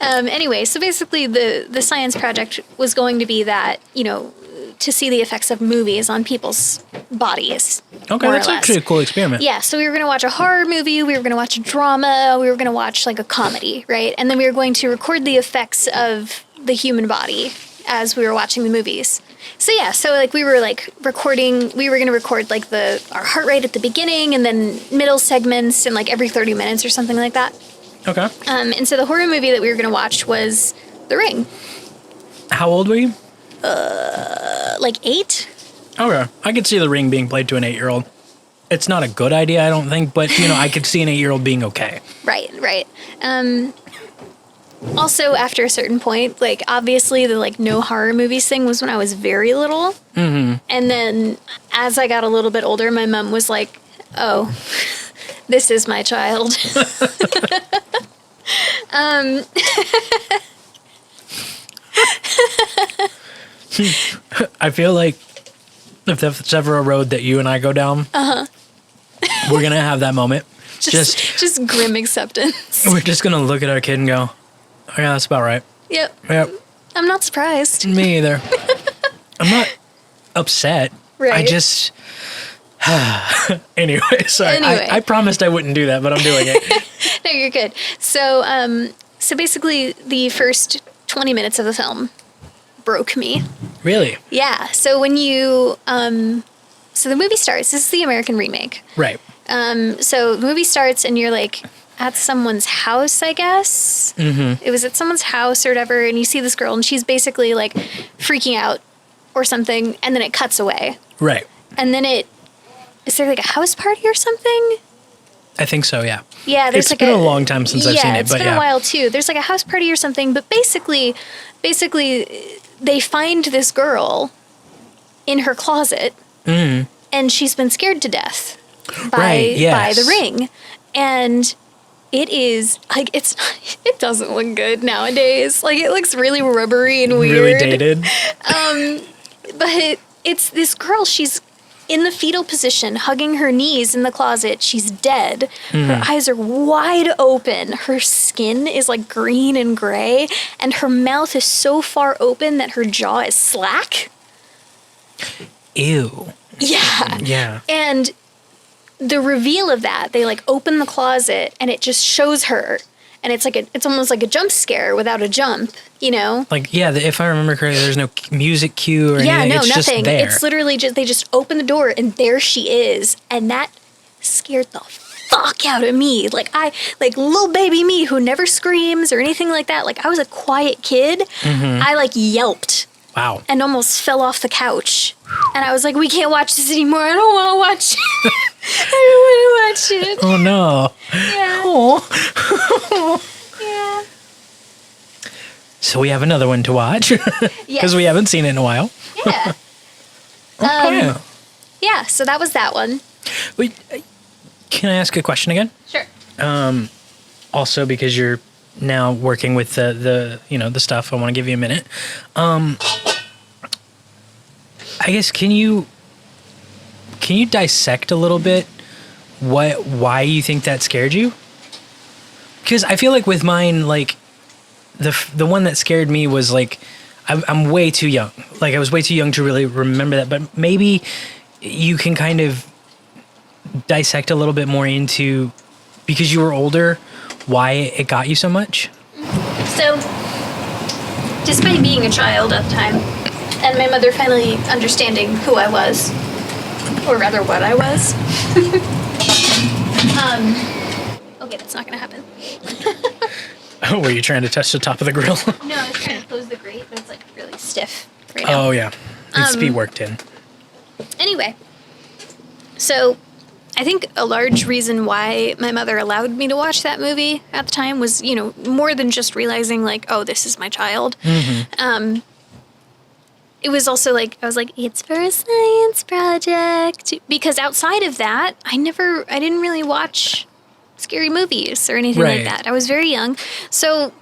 Speaker 3: Anyway, so basically the science project was going to be that, to see the effects of movies on people's bodies.
Speaker 2: Okay,
Speaker 3: more or
Speaker 2: that's
Speaker 3: less.
Speaker 2: actually a cool experiment.
Speaker 3: Yeah, so we were going to watch a horror movie, we were going to watch a drama, we were going to watch like a comedy, right? And then we were going to record the effects of the human body as we were watching the movies. So yeah, so like we were like recording, we were going to record like our heart rate at the beginning and then middle segments and like every 30 minutes or something like that.
Speaker 2: Okay.
Speaker 3: And so the horror movie that we were going to watch was The Ring.
Speaker 2: How old were you?
Speaker 3: Like 8?
Speaker 2: Okay. I could see The Ring being played to an 8-year-old. It's not a good idea, I don't think, but, I could see an 8-year-old being okay.
Speaker 3: Right. Also, after a certain point, like, obviously the, like, no horror movies thing was when I was very little. Mm-hmm. And then as I got a little bit older, my mom was like, oh, this is my child.
Speaker 2: I feel like if there's ever a road that you and I go down, we're going to have that moment.
Speaker 3: Just grim acceptance.
Speaker 2: We're just going to look at our kid and go, oh, yeah, that's about right.
Speaker 3: Yep. I'm not surprised.
Speaker 2: Me either. I'm not upset.
Speaker 3: Right.
Speaker 2: I just... Anyway, sorry.
Speaker 3: Anyway.
Speaker 2: I promised I wouldn't do that, but I'm doing it.
Speaker 3: No, you're good. So, so basically the first 20 minutes of the film broke me.
Speaker 2: Really?
Speaker 3: Yeah. So when you, so the movie starts, this is the American remake.
Speaker 2: Right.
Speaker 3: So the movie starts and you're like, at someone's house, I guess. Mm-hmm. It was at someone's house or whatever, and you see this girl, and she's basically like freaking out or something, and then it cuts away.
Speaker 2: Right.
Speaker 3: And then is there like a house party or something?
Speaker 2: I think so, yeah.
Speaker 3: Yeah, there's
Speaker 2: it's been a long time since I've seen it,
Speaker 3: but it's been a while too. There's like a house party or something, but basically they find this girl in her closet, and she's been scared to death by the ring, and it is like it doesn't look good nowadays. Like it looks really rubbery and weird,
Speaker 2: really dated.
Speaker 3: But it's this girl. She's in the fetal position, hugging her knees in the closet. She's dead. Her eyes are wide open. Her skin is like green and gray, and her mouth is so far open that her jaw is slack.
Speaker 2: Ew.
Speaker 3: Yeah.
Speaker 2: Yeah.
Speaker 3: And the reveal of that, they like open the closet and it just shows her. And it's almost like a jump scare without a jump, you know?
Speaker 2: Like, yeah, if I remember correctly, there's no music cue or anything.
Speaker 3: Yeah, no,
Speaker 2: it's
Speaker 3: nothing.
Speaker 2: Just there.
Speaker 3: It's literally they just open the door and there she is. And that scared the fuck out of me. Like little baby me who never screams or anything like that. Like I was a quiet kid. I like yelped.
Speaker 2: Wow.
Speaker 3: And almost fell off the couch. And I was like, we can't watch this anymore. I don't want to watch it. I don't want to watch it.
Speaker 2: Oh, no.
Speaker 3: Yeah.
Speaker 2: Oh.
Speaker 3: Yeah.
Speaker 2: So we have another one to watch. Because we haven't seen it in a while.
Speaker 3: Yeah.
Speaker 2: Okay.
Speaker 3: Yeah, so that was that one.
Speaker 2: Wait, can I ask a question again?
Speaker 3: Sure.
Speaker 2: Also, because you're now working with the stuff, I want to give you a minute. I guess can you dissect a little bit why you think that scared you? Because I feel like with mine, like the one that scared me was like I'm way too young. Like I was way too young to really remember that. But maybe you can kind of dissect a little bit more into, because you were older, why it got you so much.
Speaker 3: So, despite being a child at the time, and my mother finally understanding who I was, or rather what I was. Okay, that's not gonna happen.
Speaker 2: Oh, were you trying to touch the top of the grill?
Speaker 3: No, I was trying to close the grate, but it's like really stiff right now.
Speaker 2: Oh yeah, needs to be worked in.
Speaker 3: Anyway, so I think a large reason why my mother allowed me to watch that movie at the time was, more than just realizing like, oh, this is my child. Mm-hmm. It was also like, I was like, it's for a science project. Because outside of that, I didn't really watch scary movies or anything like that. I was very young. So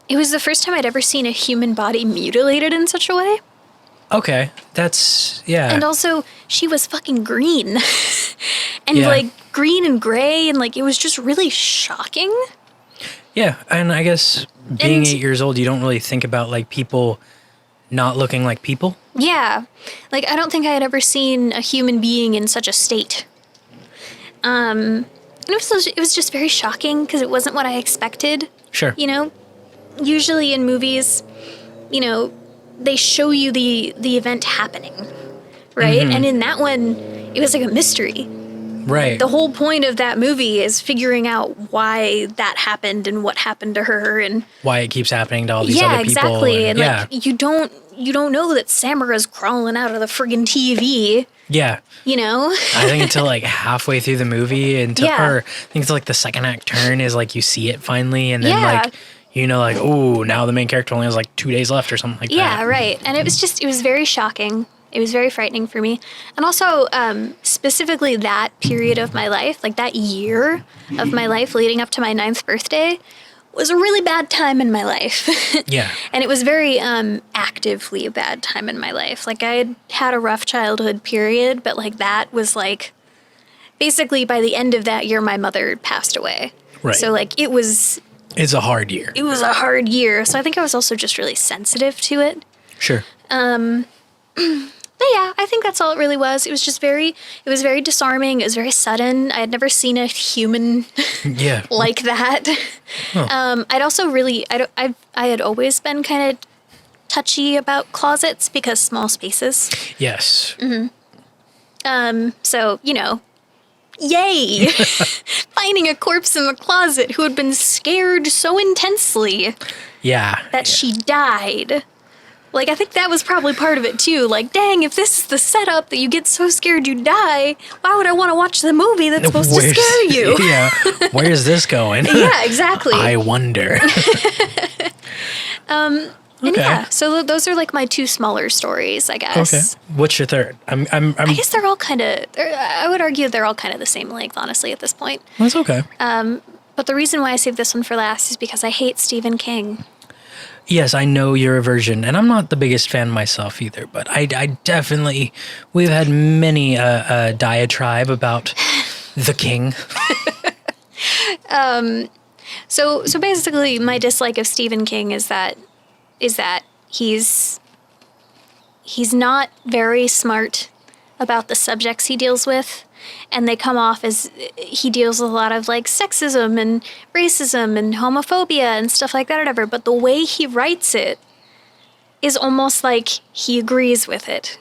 Speaker 3: it was the first time I'd ever seen a human body mutilated in such a way.
Speaker 2: Okay, that's, yeah.
Speaker 3: And also, she was fucking green. And like green and gray, and like it was just really shocking.
Speaker 2: Yeah, and I guess being 8 years old, you don't really think about like people not looking like people.
Speaker 3: Yeah. Like I don't think I had ever seen a human being in such a state. And it was just very shocking because it wasn't what I expected.
Speaker 2: Sure.
Speaker 3: Usually in movies, they show you the event happening, right? Mm-hmm. And in that one, it was like a mystery.
Speaker 2: Right.
Speaker 3: The whole point of that movie is figuring out why that happened and what happened to her and
Speaker 2: why it keeps happening to all these other people.
Speaker 3: Yeah, exactly. And like you don't know that Samara's crawling out of the friggin' TV.
Speaker 2: Yeah.
Speaker 3: I
Speaker 2: think until like halfway through the movie, or I think it's like the second act turn is like you see it finally, and then like like, oh, now the main character only has like 2 days left or something like that.
Speaker 3: Yeah, right. And it was very shocking. It was very frightening for me. And also, specifically that period of my life, like that year of my life leading up to my 9th birthday, was a really bad time in my life.
Speaker 2: Yeah.
Speaker 3: And it was very actively a bad time in my life. Like I had a rough childhood period, but like that was like, basically by the end of that year, my mother passed away.
Speaker 2: Right.
Speaker 3: So like it's
Speaker 2: a hard year.
Speaker 3: It was a hard year. So I think I was also just really sensitive to it.
Speaker 2: Sure.
Speaker 3: But yeah, I think that's all it really was. It was very disarming. It was very sudden. I had never seen a human like that. Huh. I'd also I had always been kind of touchy about closets because small spaces.
Speaker 2: Yes.
Speaker 3: Mm-hmm. So, Yay! Finding a corpse in the closet who had been scared so intensely
Speaker 2: Yeah.
Speaker 3: that she died. Like, I think that was probably part of it, too. Like, dang, if this is the setup that you get so scared you die, why would I want to watch the movie that's supposed to scare you?
Speaker 2: Yeah. Where's this going?
Speaker 3: Yeah, exactly.
Speaker 2: I wonder.
Speaker 3: And
Speaker 2: Okay.
Speaker 3: yeah, so those are like my two smaller stories, I guess.
Speaker 2: Okay. What's your third?
Speaker 3: I guess they're all kind of, I would argue they're all kind of the same length, honestly, at this point.
Speaker 2: That's okay.
Speaker 3: But the reason why I saved this one for last is because I hate Stephen King.
Speaker 2: Yes, I know your aversion, and I'm not the biggest fan myself either, but I definitely, we've had many a diatribe about the king.
Speaker 3: So basically, my dislike of Stephen King is that he's not very smart about the subjects he deals with, and they come off as he deals with a lot of like sexism and racism and homophobia and stuff like that, or whatever. But the way he writes it is almost like he agrees with it.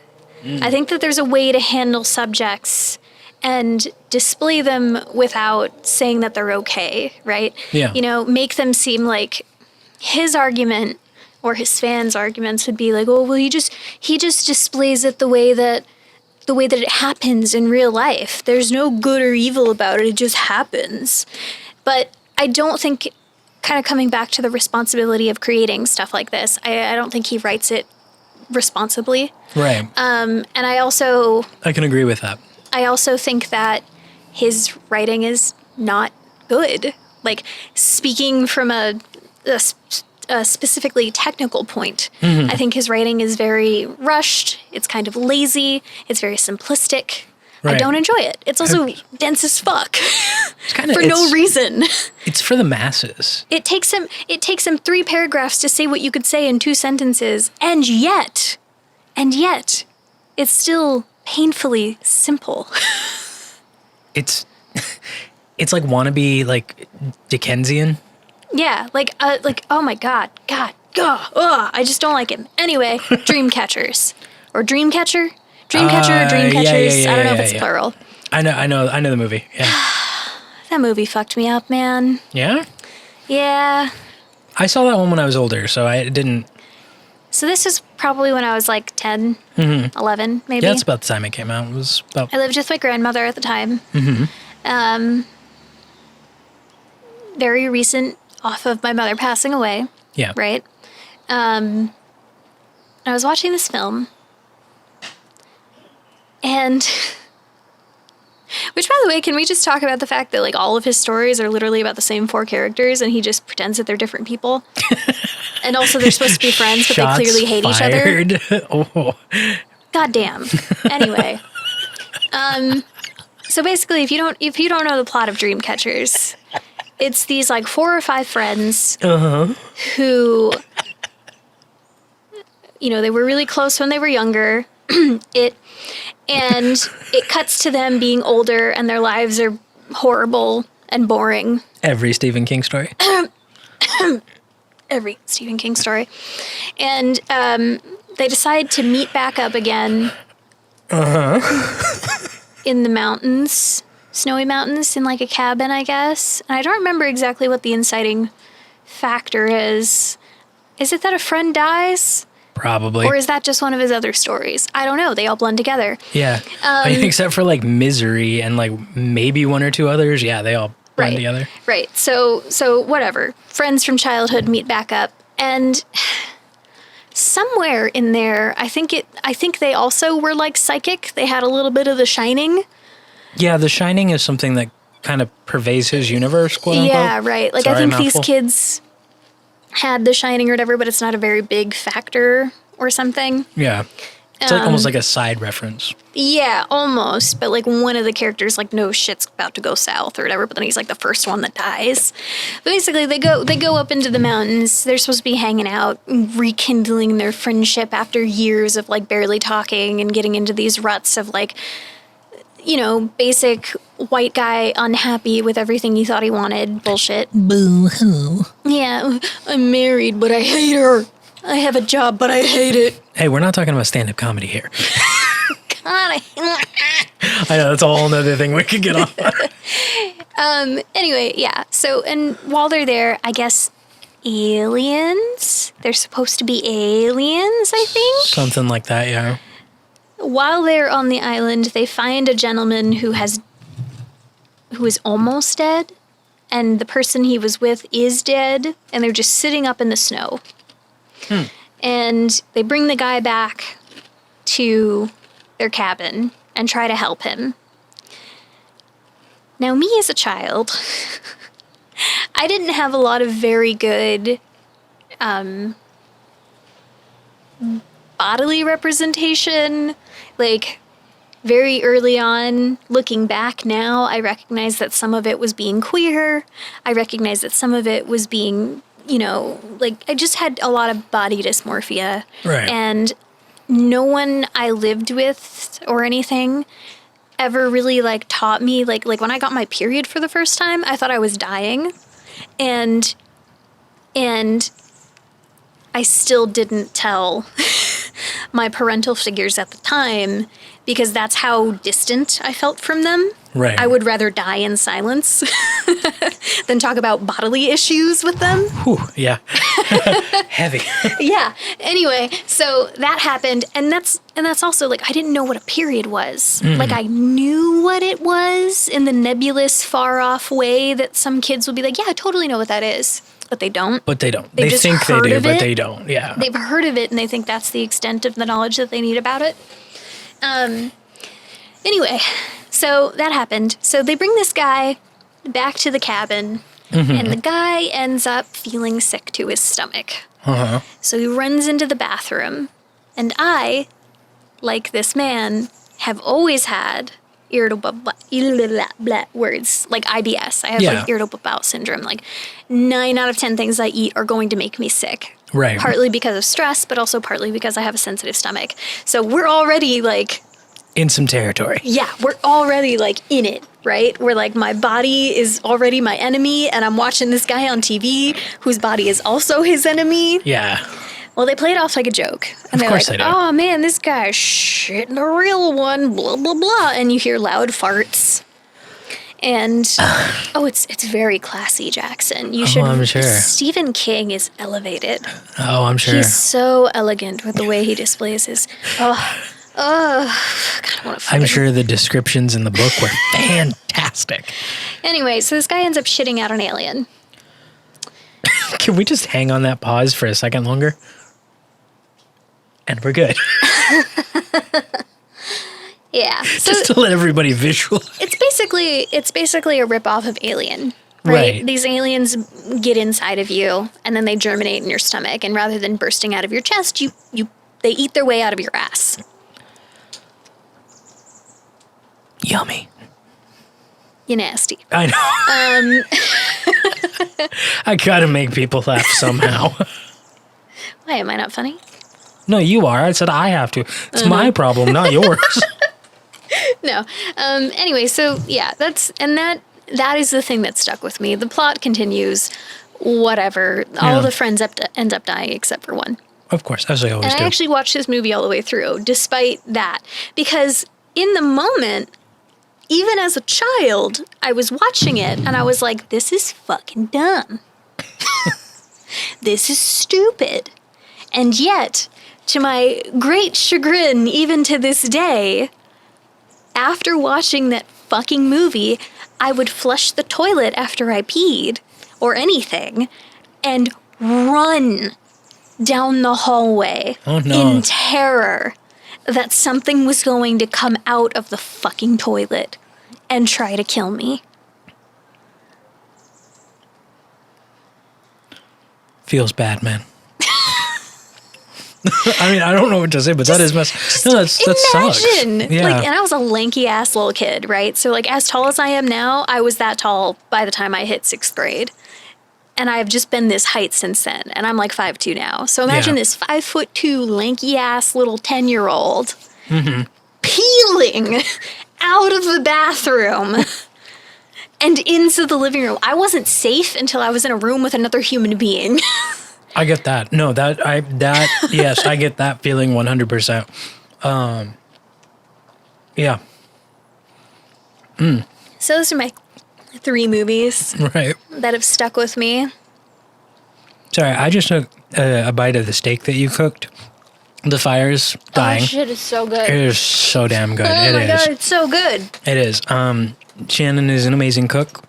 Speaker 3: I think that there's a way to handle subjects and display them without saying that they're okay, right?
Speaker 2: Yeah.
Speaker 3: You know, make them seem like his argument or his fans' arguments would be like, oh, well, he just displays it the way that it happens in real life. There's no good or evil about it. It just happens. But I don't think, kind of coming back to the responsibility of creating stuff like this, I don't think he writes it responsibly.
Speaker 2: Right.
Speaker 3: And I
Speaker 2: can agree with that.
Speaker 3: I also think that his writing is not good. Like, speaking from a specifically technical point, I think his writing is very rushed. It's kind of lazy. It's very simplistic. I
Speaker 2: Right.
Speaker 3: don't enjoy it. It's also dense as fuck
Speaker 2: It's kind of
Speaker 3: for no reason.
Speaker 2: It's for the masses.
Speaker 3: It takes him 3 paragraphs to say what you could say in 2 sentences, and yet, it's still painfully simple.
Speaker 2: It's like wannabe like Dickensian.
Speaker 3: Yeah, like oh my god, I just don't like him. Anyway, Dreamcatchers or Dreamcatcher, or Dreamcatchers. I don't know if it's plural.
Speaker 2: I know the movie. Yeah.
Speaker 3: That movie fucked me up, man.
Speaker 2: Yeah.
Speaker 3: Yeah.
Speaker 2: I saw that one when I was older, so I didn't.
Speaker 3: So this is probably when I was like 10, 11, maybe.
Speaker 2: Yeah, that's about the time it came out. It was about.
Speaker 3: I lived with my grandmother at the time. Very recent off of my mother passing away.
Speaker 2: Yeah.
Speaker 3: Right? I was watching this film, and which, by the way, can we just talk about the fact that like all of his stories are literally about the same 4 characters, and he just pretends that they're different people, and also they're supposed to be friends, but
Speaker 2: Shots
Speaker 3: they clearly hate
Speaker 2: fired.
Speaker 3: each other.
Speaker 2: Oh.
Speaker 3: God damn. Anyway, so basically, if you don't know the plot of Dreamcatchers, it's these like 4 or 5 friends who, you know, they were really close when they were younger. It cuts to them being older and their lives are horrible and boring.
Speaker 2: Every Stephen King story.
Speaker 3: Every Stephen King story. And they decide to meet back up again in the mountains, snowy mountains, in like a cabin, I guess. And I don't remember exactly what the inciting factor is. Is it that a friend dies?
Speaker 2: Probably.
Speaker 3: Or is that just one of his other stories? I don't know. They all blend together.
Speaker 2: Yeah. I mean, except for like Misery and like maybe 1 or 2 others. Yeah, they all blend together.
Speaker 3: Right. So whatever. Friends from childhood meet back up, and somewhere in there, I think they also were like psychic. They had a little bit of The Shining.
Speaker 2: Yeah, The Shining is something that kind of pervades his universe, quote unquote.
Speaker 3: Yeah, right. Like,
Speaker 2: Sorry,
Speaker 3: I think
Speaker 2: mouthful.
Speaker 3: these kids had The Shining or whatever, but it's not a very big factor or something.
Speaker 2: Yeah. It's like almost like a side reference.
Speaker 3: Yeah, almost. But like one of the characters like knows shit's about to go south or whatever, but then he's like the first one that dies. But basically they go up into the mountains. They're supposed to be hanging out, rekindling their friendship after years of like barely talking and getting into these ruts of like, you know, basic white guy unhappy with everything he thought he wanted bullshit.
Speaker 2: Boo-hoo.
Speaker 3: Yeah, I'm married, but I hate her. I have a job, but I hate it.
Speaker 2: Hey, we're not talking about stand-up comedy here.
Speaker 3: god.
Speaker 2: I know, that's a whole nother thing we could get off on.
Speaker 3: Anyway, yeah. So, and while they're there, I guess aliens. They're supposed to be aliens, I think.
Speaker 2: Something like that, yeah.
Speaker 3: While they're on the island, they find a gentleman who is almost dead, and the person he was with is dead, and they're just sitting up in the snow. And they bring the guy back to their cabin and try to help him. Now, me as a child, I didn't have a lot of very good bodily representation. Like, very early on, looking back now, I recognize that some of it was being queer. I recognize that some of it was being, you know, like, I just had a lot of body dysmorphia.
Speaker 2: Right.
Speaker 3: And no one I lived with or anything ever really, like, taught me, like when I got my period for the first time, I thought I was dying. And I still didn't tell my parental figures at the time because that's how distant I felt from them.
Speaker 2: Right.
Speaker 3: I would rather die in silence than talk about bodily issues with them.
Speaker 2: Whew, yeah. Heavy.
Speaker 3: Yeah. Anyway, so that happened, and that's also, like, I didn't know what a period was. Like, I knew what it was in the nebulous, far-off way that some kids would be like, yeah, I totally know what that is. But they don't.
Speaker 2: But they don't.
Speaker 3: They've
Speaker 2: They
Speaker 3: just
Speaker 2: think they
Speaker 3: heard
Speaker 2: do,
Speaker 3: of
Speaker 2: but
Speaker 3: it.
Speaker 2: they don't. Yeah.
Speaker 3: They've heard of it, and they think that's the extent of the knowledge that they need about it. Anyway, so that happened. So they bring this guy back to the cabin, and the guy ends up feeling sick to his stomach. So he runs into the bathroom, and I, like this man, have always had irritable words, like IBS. I have like irritable bowel syndrome. Like 9 out of 10 things I eat are going to make me sick.
Speaker 2: Right.
Speaker 3: Partly because of stress, but also partly because I have a sensitive stomach. So we're already like...
Speaker 2: In some territory.
Speaker 3: Yeah, we're already like in it, right? We're like, my body is already my enemy, and I'm watching this guy on TV whose body is also his enemy.
Speaker 2: Yeah.
Speaker 3: Well, they play it off like a joke. And
Speaker 2: Of course
Speaker 3: like,
Speaker 2: they do.
Speaker 3: oh man, this guy's shitting a real one, blah, blah, blah. And you hear loud farts. And, it's very classy, Jackson. You should.
Speaker 2: I'm sure.
Speaker 3: Stephen King is elevated.
Speaker 2: Oh, I'm sure.
Speaker 3: He's so elegant with the way he displays his. God, I want to.
Speaker 2: I'm sure the descriptions in the book were fantastic.
Speaker 3: Anyway, so this guy ends up shitting out an alien.
Speaker 2: Can we just hang on that pause for a second longer? And we're good.
Speaker 3: Yeah. So
Speaker 2: Just to let everybody visualize.
Speaker 3: it's basically a ripoff of Alien.
Speaker 2: Right.
Speaker 3: These aliens get inside of you, and then they germinate in your stomach, and rather than bursting out of your chest, they eat their way out of your ass.
Speaker 2: Yummy.
Speaker 3: You nasty.
Speaker 2: I know. I gotta make people laugh somehow.
Speaker 3: Why, am I not funny?
Speaker 2: No, you are. I said I have to. It's my problem, not yours.
Speaker 3: No. Anyway, so yeah, that is the thing that stuck with me. The plot continues, whatever. All the friends end up dying except for one.
Speaker 2: Of course, as they always
Speaker 3: And
Speaker 2: do.
Speaker 3: I actually watched this movie all the way through, despite that. Because in the moment, even as a child, I was watching it and I was like, this is fucking dumb. This is stupid. And yet, to my great chagrin, even to this day, after watching that fucking movie, I would flush the toilet after I peed or anything and run down the hallway in terror that something was going to come out of the fucking toilet and try to kill me.
Speaker 2: Feels bad, man. I mean, I don't know what to say, but that is mess. No, that sucks.
Speaker 3: Imagine,
Speaker 2: Yeah.
Speaker 3: like, and I was a lanky ass little kid, right? So, like, as tall as I am now, I was that tall by the time I hit 6th grade, and I've just been this height since then. And I'm like 5'2" now. So imagine this 5'2" lanky ass little 10-year-old peeling out of the bathroom and into the living room. I wasn't safe until I was in a room with another human being.
Speaker 2: I get that. No, yes, I get that feeling 100%. Yeah.
Speaker 3: So those are my 3 movies
Speaker 2: Right.
Speaker 3: that have stuck with me.
Speaker 2: Sorry, I just took a bite of the steak that you cooked. The fire's dying.
Speaker 3: Oh, shit, it's so good.
Speaker 2: It is so damn good.
Speaker 3: Oh
Speaker 2: It
Speaker 3: my
Speaker 2: is.
Speaker 3: god, it's so good.
Speaker 2: It is. Shannon is an amazing cook.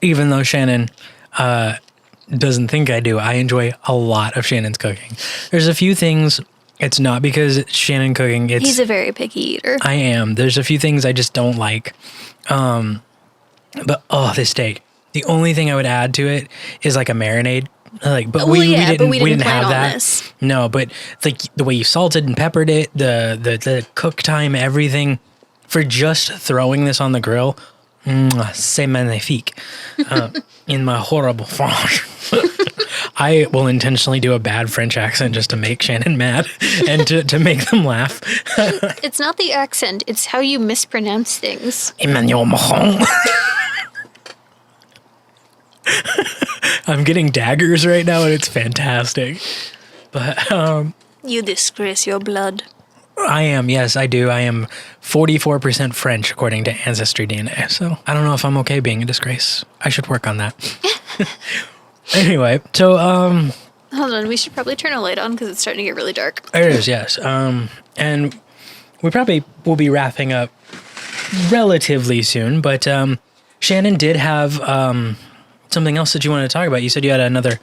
Speaker 2: Even though Shannon doesn't think I do, I enjoy a lot of Shannon's cooking. There's a few things. It's not because it's Shannon cooking.
Speaker 3: He's a very picky eater.
Speaker 2: I am. There's a few things I just don't like. But this steak. The only thing I would add to it is like a marinade. But we didn't
Speaker 3: plan
Speaker 2: have
Speaker 3: on
Speaker 2: that.
Speaker 3: this.
Speaker 2: No, but like the way you salted and peppered it, the cook time, everything for just throwing this on the grill. C'est magnifique. In my horrible French. I will intentionally do a bad French accent just to make Shannon mad and to make them laugh.
Speaker 3: It's not the accent, it's how you mispronounce things.
Speaker 2: Emmanuel Macron. I'm getting daggers right now and it's fantastic. But
Speaker 3: You disgrace your blood.
Speaker 2: I am, yes, I do. I am 44% French according to Ancestry DNA. So I don't know if I'm okay being a disgrace. I should work on that. Anyway, so
Speaker 3: Hold on, we should probably turn a light on because it's starting to get really dark.
Speaker 2: it is, yes. And we probably will be wrapping up relatively soon, but Shannon did have something else that you wanted to talk about. You said you had another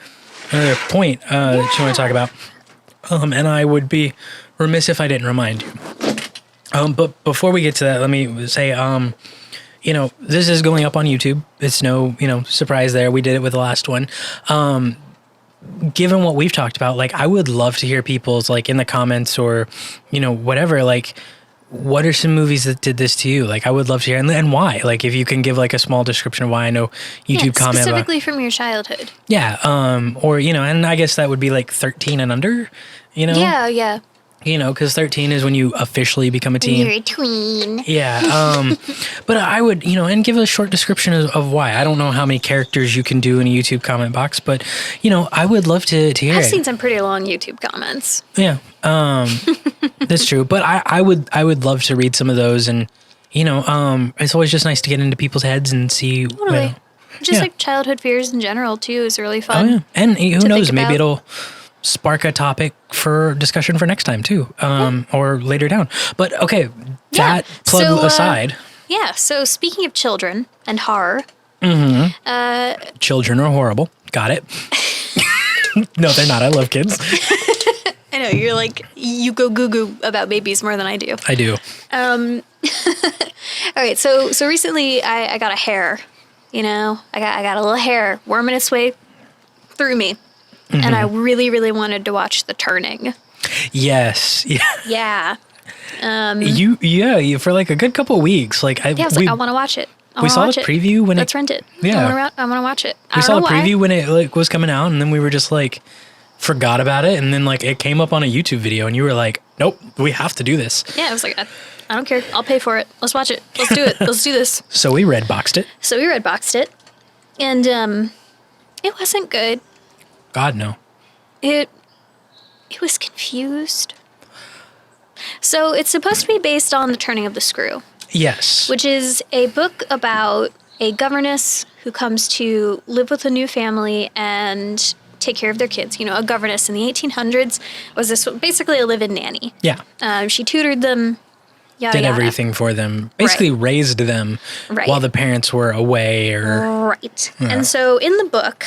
Speaker 2: point that you want to talk about. And I would be remiss if I didn't remind you. But before we get to that, let me say, this is going up on YouTube. It's no, surprise there. We did it with the last one. Given what we've talked about, I would love to hear people's, in the comments or, whatever, what are some movies that did this to you? I would love to hear, and why? If you can give, a small description of why. I know YouTube comment.
Speaker 3: Specifically from your childhood.
Speaker 2: Yeah, or, and I guess that would be, 13 and under,
Speaker 3: Yeah.
Speaker 2: Because 13 is when you officially become a teen.
Speaker 3: You're a tween.
Speaker 2: Yeah. But I would, and give a short description of why. I don't know how many characters you can do in a YouTube comment box, but, I would love to hear
Speaker 3: I've
Speaker 2: it.
Speaker 3: seen some pretty long YouTube comments.
Speaker 2: Yeah. That's true. But I would love to read some of those. And, it's always just nice to get into people's heads and see.
Speaker 3: Totally. Just
Speaker 2: yeah.
Speaker 3: childhood fears in general, too, is really fun.
Speaker 2: Oh, yeah. And who knows, maybe
Speaker 3: about.
Speaker 2: it'll spark a topic for discussion for next time too, or later down. But okay, that plug aside.
Speaker 3: Yeah, so speaking of children and horror.
Speaker 2: Children are horrible. Got it. No, they're not. I love kids.
Speaker 3: I know, you're you go goo-goo about babies more than I do.
Speaker 2: I do.
Speaker 3: All right, so recently I got a hair, I got a little hair worming its way through me. And I really, really wanted to watch The Turning.
Speaker 2: Yes. Yeah.
Speaker 3: Yeah.
Speaker 2: You for a good couple of weeks. I
Speaker 3: was I want to watch it.
Speaker 2: We saw the preview when
Speaker 3: Let's rent it.
Speaker 2: Yeah.
Speaker 3: I want to watch it.
Speaker 2: We saw a preview when it was coming out, and then we were just forgot about it, and then it came up on a YouTube video, and you were like, nope, we have to do this.
Speaker 3: Yeah, I was like, I don't care. I'll pay for it. Let's watch it. Let's do it. Let's do this.
Speaker 2: So we redboxed it.
Speaker 3: And it wasn't good.
Speaker 2: God, no.
Speaker 3: It was confused. So it's supposed to be based on The Turning of the Screw.
Speaker 2: Yes.
Speaker 3: Which is a book about a governess who comes to live with a new family and take care of their kids. A governess in the 1800s was basically a live-in nanny.
Speaker 2: Yeah.
Speaker 3: She tutored them, yada,
Speaker 2: Did
Speaker 3: yada.
Speaker 2: everything for them. Basically raised them while the parents were away or...
Speaker 3: Right. Yeah. And so in the book...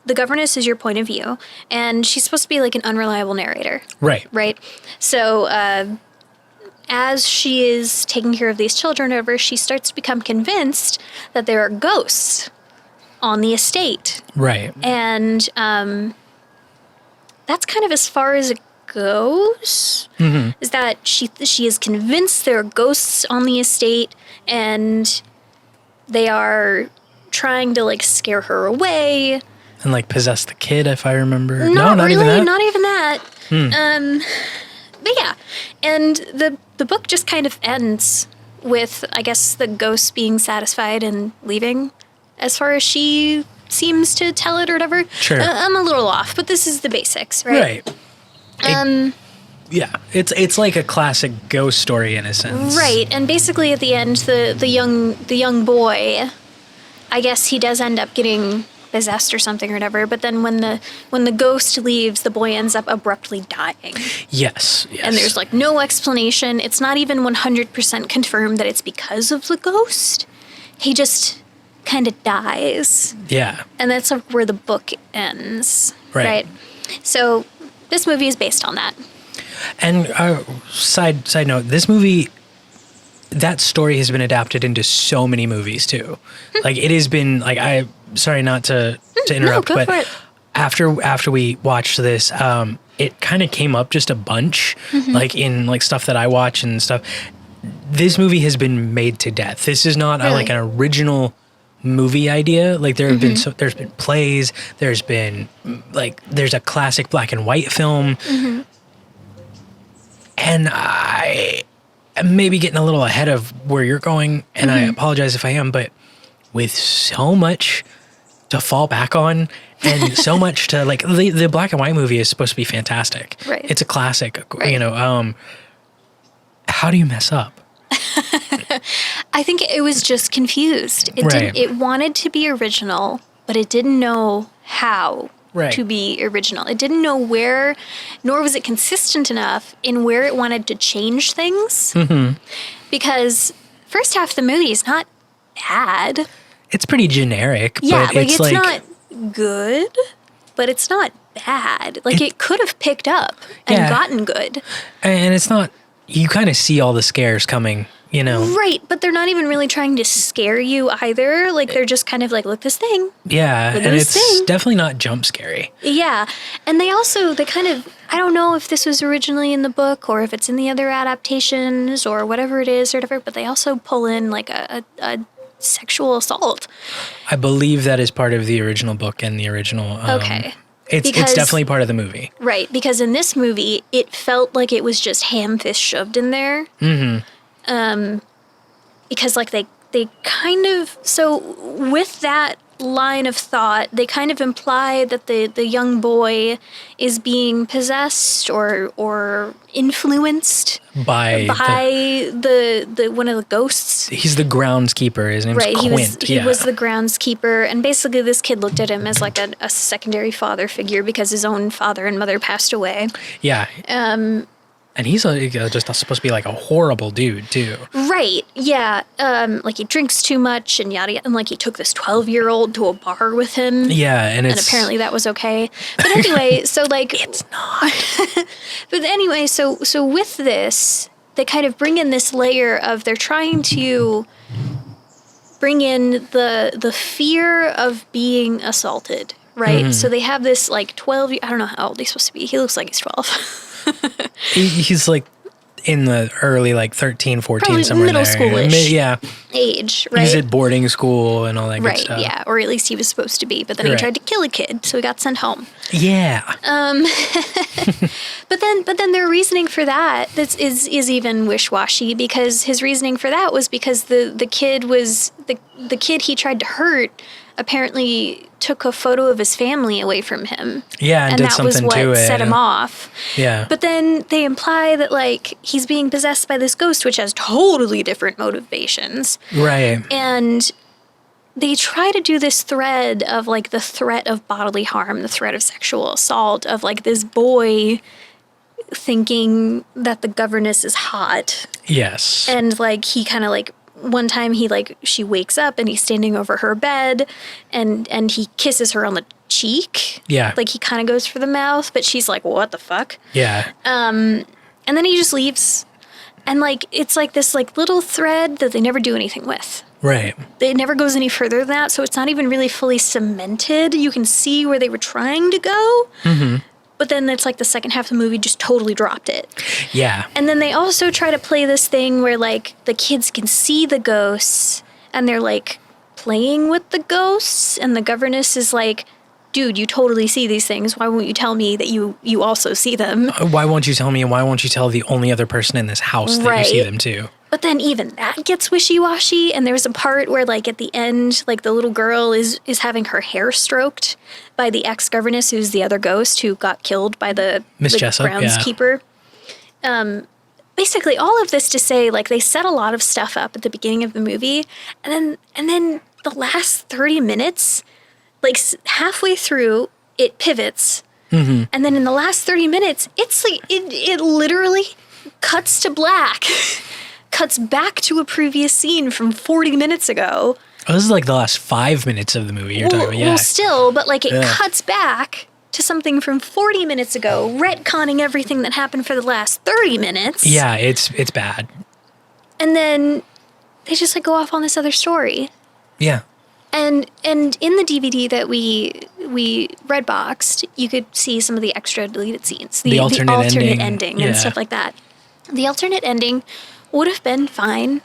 Speaker 3: the governess is your point of view, and she's supposed to be an unreliable narrator.
Speaker 2: Right.
Speaker 3: Right. So as she is taking care of these children over, she starts to become convinced that there are ghosts on the estate.
Speaker 2: Right.
Speaker 3: And that's kind of as far as it goes. Mm-hmm. Is that she is convinced there are ghosts on the estate, and they are trying to scare her away
Speaker 2: and possess the kid, if I remember.
Speaker 3: Not really,
Speaker 2: even that.
Speaker 3: not even that. But yeah, and the book just kind of ends with, I guess, the ghost being satisfied and leaving, as far as she seems to tell it or whatever.
Speaker 2: Sure.
Speaker 3: I'm a little off, but this is the basics, right?
Speaker 2: Right. Yeah, it's like a classic ghost story in a sense.
Speaker 3: Right, and basically at the end, the young boy, I guess he does end up getting possessed or something or whatever. But then when the ghost leaves, the boy ends up abruptly dying.
Speaker 2: Yes.
Speaker 3: And there's like no explanation. It's not even 100% confirmed that it's because of the ghost. He just kind of dies.
Speaker 2: Yeah.
Speaker 3: And that's like where the book ends.
Speaker 2: Right.
Speaker 3: So this movie is based on that.
Speaker 2: And side note, this movie, that story has been adapted into so many movies too. Like it has been like sorry not to interrupt,
Speaker 3: No, go
Speaker 2: but
Speaker 3: for it.
Speaker 2: after we watched this, it kind of came up just a bunch, like in like stuff that I watch and stuff. This movie has been made to death. This is not
Speaker 3: Really?
Speaker 2: like an original movie idea. Like there have been there's been plays, there's a classic black and white film. And I am maybe getting a little ahead of where you're going, and I apologize if I am, but with so much to fall back on and so much to like, the black and white movie is supposed to be fantastic.
Speaker 3: Right.
Speaker 2: It's a classic,
Speaker 3: Right.
Speaker 2: you know. How do you mess up?
Speaker 3: I think it was just confused.
Speaker 2: Right.
Speaker 3: It wanted to be original, but it didn't know how
Speaker 2: Right.
Speaker 3: to be original. It didn't know where, nor was it consistent enough in where it wanted to change things. Because first half of the movie is not bad.
Speaker 2: It's pretty generic,
Speaker 3: Yeah,
Speaker 2: but
Speaker 3: like
Speaker 2: it's
Speaker 3: it's not good, but it's not bad. Like it could have picked up and
Speaker 2: Yeah.
Speaker 3: gotten good.
Speaker 2: and it's not, you kind of see all the scares coming, you know.
Speaker 3: Right, but they're not even really trying to scare you either. Like they're just kind of like, look this thing.
Speaker 2: Yeah,
Speaker 3: Look at
Speaker 2: and
Speaker 3: this
Speaker 2: it's
Speaker 3: thing.
Speaker 2: definitely not jump scary.
Speaker 3: Yeah, and they kind of, I don't know if this was originally in the book or if it's in the other adaptations or whatever it is or whatever, but they also pull in like a sexual assault.
Speaker 2: I believe that is part of the original book and the original.
Speaker 3: Okay.
Speaker 2: It's
Speaker 3: Because-
Speaker 2: definitely part of the movie.
Speaker 3: Right, because in this movie, it felt like it was just ham-fist shoved in there. Because like they kind of, so with that line of thought, they kind of imply that the young boy is being possessed or influenced
Speaker 2: By
Speaker 3: the one of the ghosts.
Speaker 2: he's the groundskeeper. His name's
Speaker 3: Right,
Speaker 2: Quint.
Speaker 3: he was the groundskeeper, and basically this kid looked at him as like a secondary father figure because his own father and mother passed away.
Speaker 2: Yeah. And he's just supposed to be like a horrible dude too.
Speaker 3: Right, yeah. Like he drinks too much and yada yada, and like he took this 12-year-old to a bar with him.
Speaker 2: Yeah, and
Speaker 3: And apparently that was okay. But anyway, so like
Speaker 2: it's not.
Speaker 3: but anyway, so with this, they kind of bring in this layer of they're trying to bring in the fear of being assaulted, right? So they have this like 12, I don't know how old he's supposed to be. He looks like he's 12.
Speaker 2: He's like in the early like 13, 14,
Speaker 3: Probably
Speaker 2: somewhere in
Speaker 3: middle
Speaker 2: there.
Speaker 3: schoolish.
Speaker 2: Yeah.
Speaker 3: Age, right?
Speaker 2: He's at boarding school and all that good
Speaker 3: Right,
Speaker 2: stuff.
Speaker 3: yeah, or at least he was supposed to be, but then he
Speaker 2: Right.
Speaker 3: tried to kill a kid, so he got sent home.
Speaker 2: Yeah.
Speaker 3: But then their reasoning for that is even wish-washy, because his reasoning for that was because the kid was the kid he tried to hurt apparently took a photo of his family away from him.
Speaker 2: Yeah, and did
Speaker 3: that was
Speaker 2: something
Speaker 3: what
Speaker 2: to it.
Speaker 3: set him off.
Speaker 2: Yeah.
Speaker 3: But then they imply that like he's being possessed by this ghost, which has totally different motivations.
Speaker 2: Right.
Speaker 3: And they try to do this thread of like the threat of bodily harm, the threat of sexual assault, of like this boy thinking that the governess is hot.
Speaker 2: Yes.
Speaker 3: And like he kind of like one time she wakes up and he's standing over her bed and he kisses her on the cheek.
Speaker 2: Yeah.
Speaker 3: Like he kind of goes for the mouth, but she's like, what the fuck?
Speaker 2: Yeah.
Speaker 3: And then he just leaves. And like it's like this like little thread that they never do anything with.
Speaker 2: Right.
Speaker 3: It never goes any further than that, so it's not even really fully cemented. You can see where they were trying to go, but then it's like the second half of the movie just totally dropped it.
Speaker 2: Yeah.
Speaker 3: And then they also try to play this thing where like the kids can see the ghosts and they're like playing with the ghosts, and the governess is like, dude, you totally see these things. Why won't you tell me that you also see them?
Speaker 2: Why won't you tell me, and why won't you tell the only other person in this house that you see
Speaker 3: Right.
Speaker 2: them too?
Speaker 3: But then even that gets wishy-washy, and there's a part where, like, at the end, like, the little girl is having her hair stroked by the ex-governess, who's the other ghost who got killed by the
Speaker 2: Jessup,
Speaker 3: groundskeeper. Basically, all of this to say, like, they set a lot of stuff up at the beginning of the movie, and then the last 30 minutes, like, halfway through, it pivots, and then in the last 30 minutes, it's like, it literally cuts to black. Cuts back to a previous scene from 40 minutes ago.
Speaker 2: Oh, this is like the last 5 minutes of the movie you're talking about, yeah.
Speaker 3: Well, still, but like it cuts back to something from 40 minutes ago, retconning everything that happened for the last 30 minutes.
Speaker 2: Yeah, it's bad.
Speaker 3: And then they just like go off on this other story.
Speaker 2: Yeah.
Speaker 3: And in the DVD that we redboxed, you could see some of the extra deleted scenes.
Speaker 2: The alternate
Speaker 3: ending and stuff like that. The alternate ending would have been fine.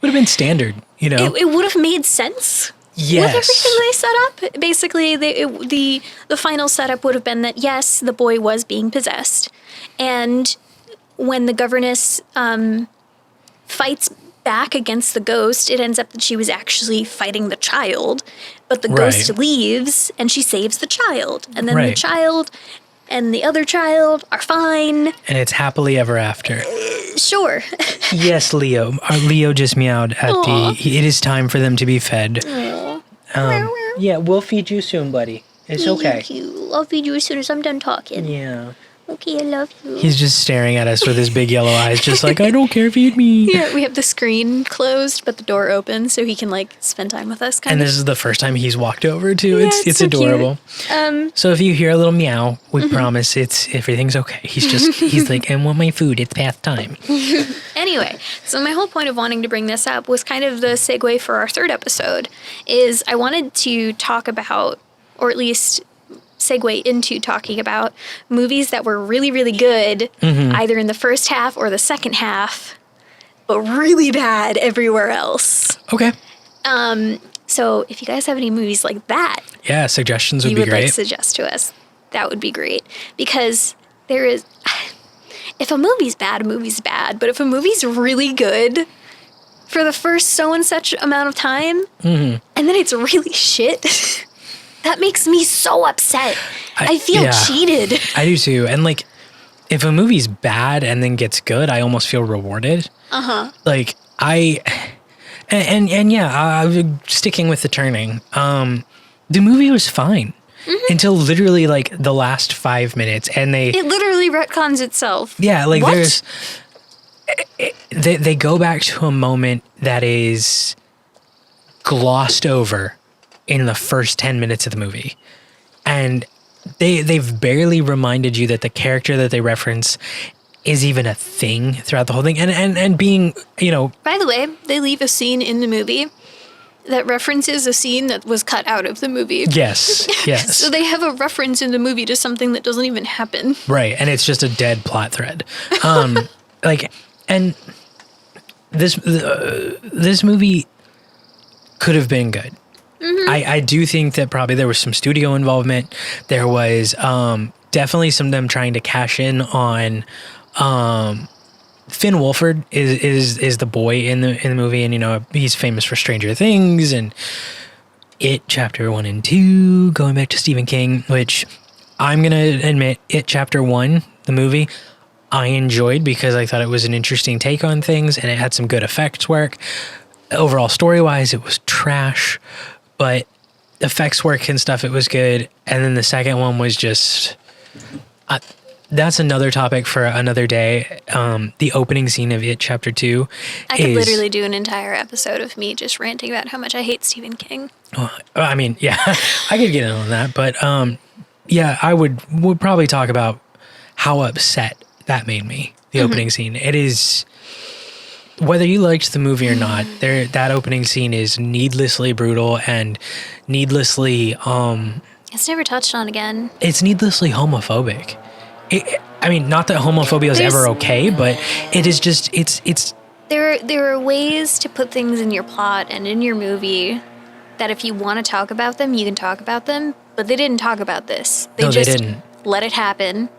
Speaker 2: Would have been standard, you know?
Speaker 3: It would have made sense.
Speaker 2: Yes.
Speaker 3: With everything they set up. Basically, the final setup would have been that, yes, the boy was being possessed. And when the governess fights back against the ghost, it ends up that she was actually fighting the child. But the ghost leaves, and she saves the child. And then the child and the other child are fine. And
Speaker 2: it's happily ever after.
Speaker 3: Sure.
Speaker 2: Yes, Leo. Leo just meowed at it is time for them to be fed. Yeah, we'll feed you soon, buddy. It's okay.
Speaker 3: Thank you. I'll feed you as soon as I'm done talking.
Speaker 2: Yeah.
Speaker 3: Okay, I love you.
Speaker 2: He's just staring at us with his big yellow eyes, just like, I don't care, feed me.
Speaker 3: Yeah, we have the screen closed, but the door open, so he can, like, spend time with us,
Speaker 2: And this is the first time he's walked over, too.
Speaker 3: Yeah,
Speaker 2: it's
Speaker 3: so
Speaker 2: adorable. So if you hear a little meow, we promise everything's okay. He's like, I want my food. It's past time.
Speaker 3: Anyway, so my whole point of wanting to bring this up was kind of the segue for our third episode, is I wanted to talk about, or at least segue into talking about movies that were really, really good, either in the first half or the second half, but really bad everywhere else.
Speaker 2: Okay.
Speaker 3: So if you guys have any movies like that,
Speaker 2: suggestions would be great.
Speaker 3: You would like suggest to us, that would be great. Because there is, if a movie's bad, but if a movie's really good for the first so and such amount of time, and then it's really shit, that makes me so upset. I feel cheated.
Speaker 2: I do too. And like, if a movie's bad and then gets good, I almost feel rewarded. Like sticking with the turning. The movie was fine until literally like the last 5 minutes, and it
Speaker 3: literally retcons itself.
Speaker 2: Yeah, like what? They go back to a moment that is glossed over in the first 10 minutes of the movie. And they've barely reminded you that the character that they reference is even a thing throughout the whole thing. And being, you know...
Speaker 3: By the way, they leave a scene in the movie that references a scene that was cut out of the movie.
Speaker 2: Yes.
Speaker 3: So they have a reference in the movie to something that doesn't even happen.
Speaker 2: Right, and it's just a dead plot thread. And this movie could have been good. I do think that probably there was some studio involvement. There was definitely some of them trying to cash in on Finn Wolfhard is the boy in the movie, and you know he's famous for Stranger Things and It Chapter 1 and 2, going back to Stephen King, which I'm gonna admit, It Chapter 1, the movie, I enjoyed because I thought it was an interesting take on things and it had some good effects work. Overall, story-wise, it was trash, but effects work and stuff, it was good. And then the second one was just... that's another topic for another day. The opening scene of It Chapter 2
Speaker 3: I could literally do an entire episode of me just ranting about how much I hate Stephen King.
Speaker 2: I mean, yeah, I could get in on that. But I would probably talk about how upset that made me, the opening scene. It is... Whether you liked the movie or not, that opening scene is needlessly brutal and needlessly...
Speaker 3: it's never touched on again.
Speaker 2: It's needlessly homophobic. I mean, not that homophobia is ever okay, but it is just... It's.
Speaker 3: There are ways to put things in your plot and in your movie that if you want to talk about them, you can talk about them, but they didn't talk about this. They didn't. Let it happen,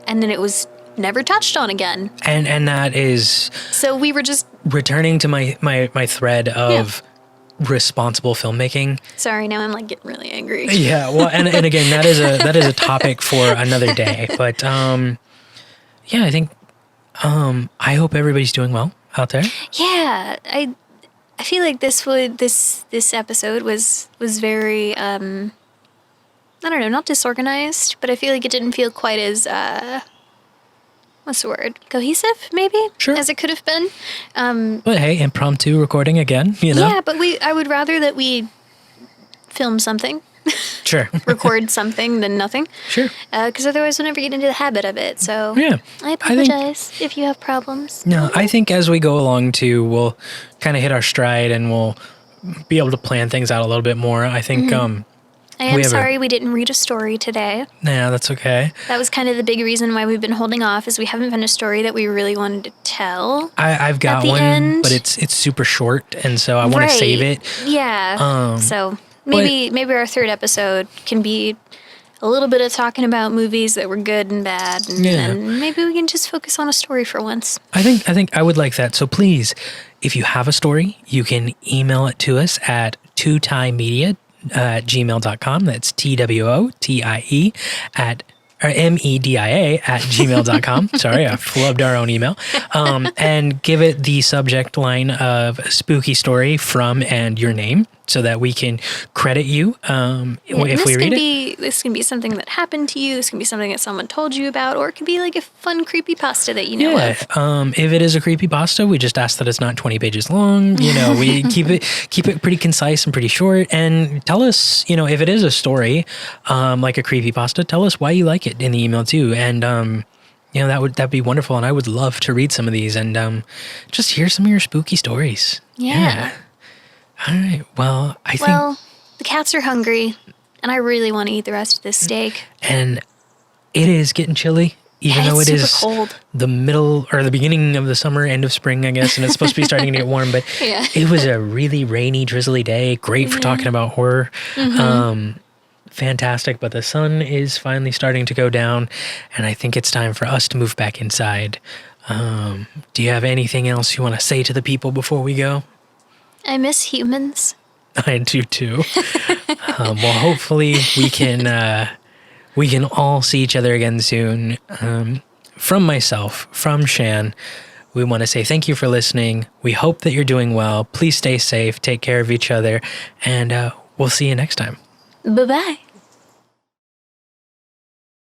Speaker 3: and then it was never touched on again.
Speaker 2: And that is
Speaker 3: So we were just
Speaker 2: returning to my thread of responsible filmmaking.
Speaker 3: sorry. Now I'm like getting really angry.
Speaker 2: Yeah, well, and again, that is a topic for another day. But yeah, I think I hope everybody's doing well out there.
Speaker 3: Yeah, I feel like this episode was very I don't know, not disorganized, but I feel like it didn't feel quite as what's the word? Cohesive, maybe?
Speaker 2: Sure.
Speaker 3: As it could have been.
Speaker 2: But hey, impromptu recording again, you know?
Speaker 3: Yeah, but I would rather that we film something,
Speaker 2: Sure.
Speaker 3: record something than nothing.
Speaker 2: Sure.
Speaker 3: Because otherwise we'll never get into the habit of it. So
Speaker 2: Yeah.
Speaker 3: I apologize if you have problems.
Speaker 2: No, I think as we go along too, we'll kind of hit our stride and we'll be able to plan things out a little bit more. I think
Speaker 3: I am
Speaker 2: we have
Speaker 3: sorry we didn't read a story today.
Speaker 2: nah, that's okay.
Speaker 3: That was kind of the big reason why we've been holding off, is we haven't found a story that we really wanted to tell.
Speaker 2: I've got
Speaker 3: the
Speaker 2: one,
Speaker 3: end.
Speaker 2: but it's super short, and so I want to save it.
Speaker 3: Yeah. So maybe our third episode can be a little bit of talking about movies that were good and bad, and then maybe we can just focus on a story for once.
Speaker 2: I think I would like that. So please, if you have a story, you can email it to us at twotiemedia@gmail.com. That's TWOTIE media@gmail.com. Sorry, I flubbed our own email. And give it the subject line of spooky story from and your name, so that we can credit you if we read it.
Speaker 3: This can be something that happened to you. This can be something that someone told you about, or it could be like a fun creepypasta that you know of.
Speaker 2: If it is a creepypasta, we just ask that it's not 20 pages long. You know, we keep it pretty concise and pretty short. And tell us, you know, if it is a story like a creepypasta, tell us why you like it in the email too. And you know, that'd be wonderful. And I would love to read some of these and just hear some of your spooky stories.
Speaker 3: Yeah.
Speaker 2: All right. Well, I think.
Speaker 3: Well, the cats are hungry, and I really want to eat the rest of this steak.
Speaker 2: And it is getting chilly, even though it
Speaker 3: it's
Speaker 2: is
Speaker 3: super cold.
Speaker 2: the middle or the beginning of the summer, end of spring, I guess, and it's supposed to be starting to get warm. But
Speaker 3: Yeah.
Speaker 2: it was a really rainy, drizzly day. Great for talking about horror. Fantastic. But the sun is finally starting to go down, and I think it's time for us to move back inside. Do you have anything else you want to say to the people before we go?
Speaker 3: I miss humans.
Speaker 2: I do too. Well, hopefully we can all see each other again soon. From myself, from Shan, we want to say thank you for listening. We hope that you're doing well. Please stay safe, take care of each other, and we'll see you next time.
Speaker 3: Bye-bye.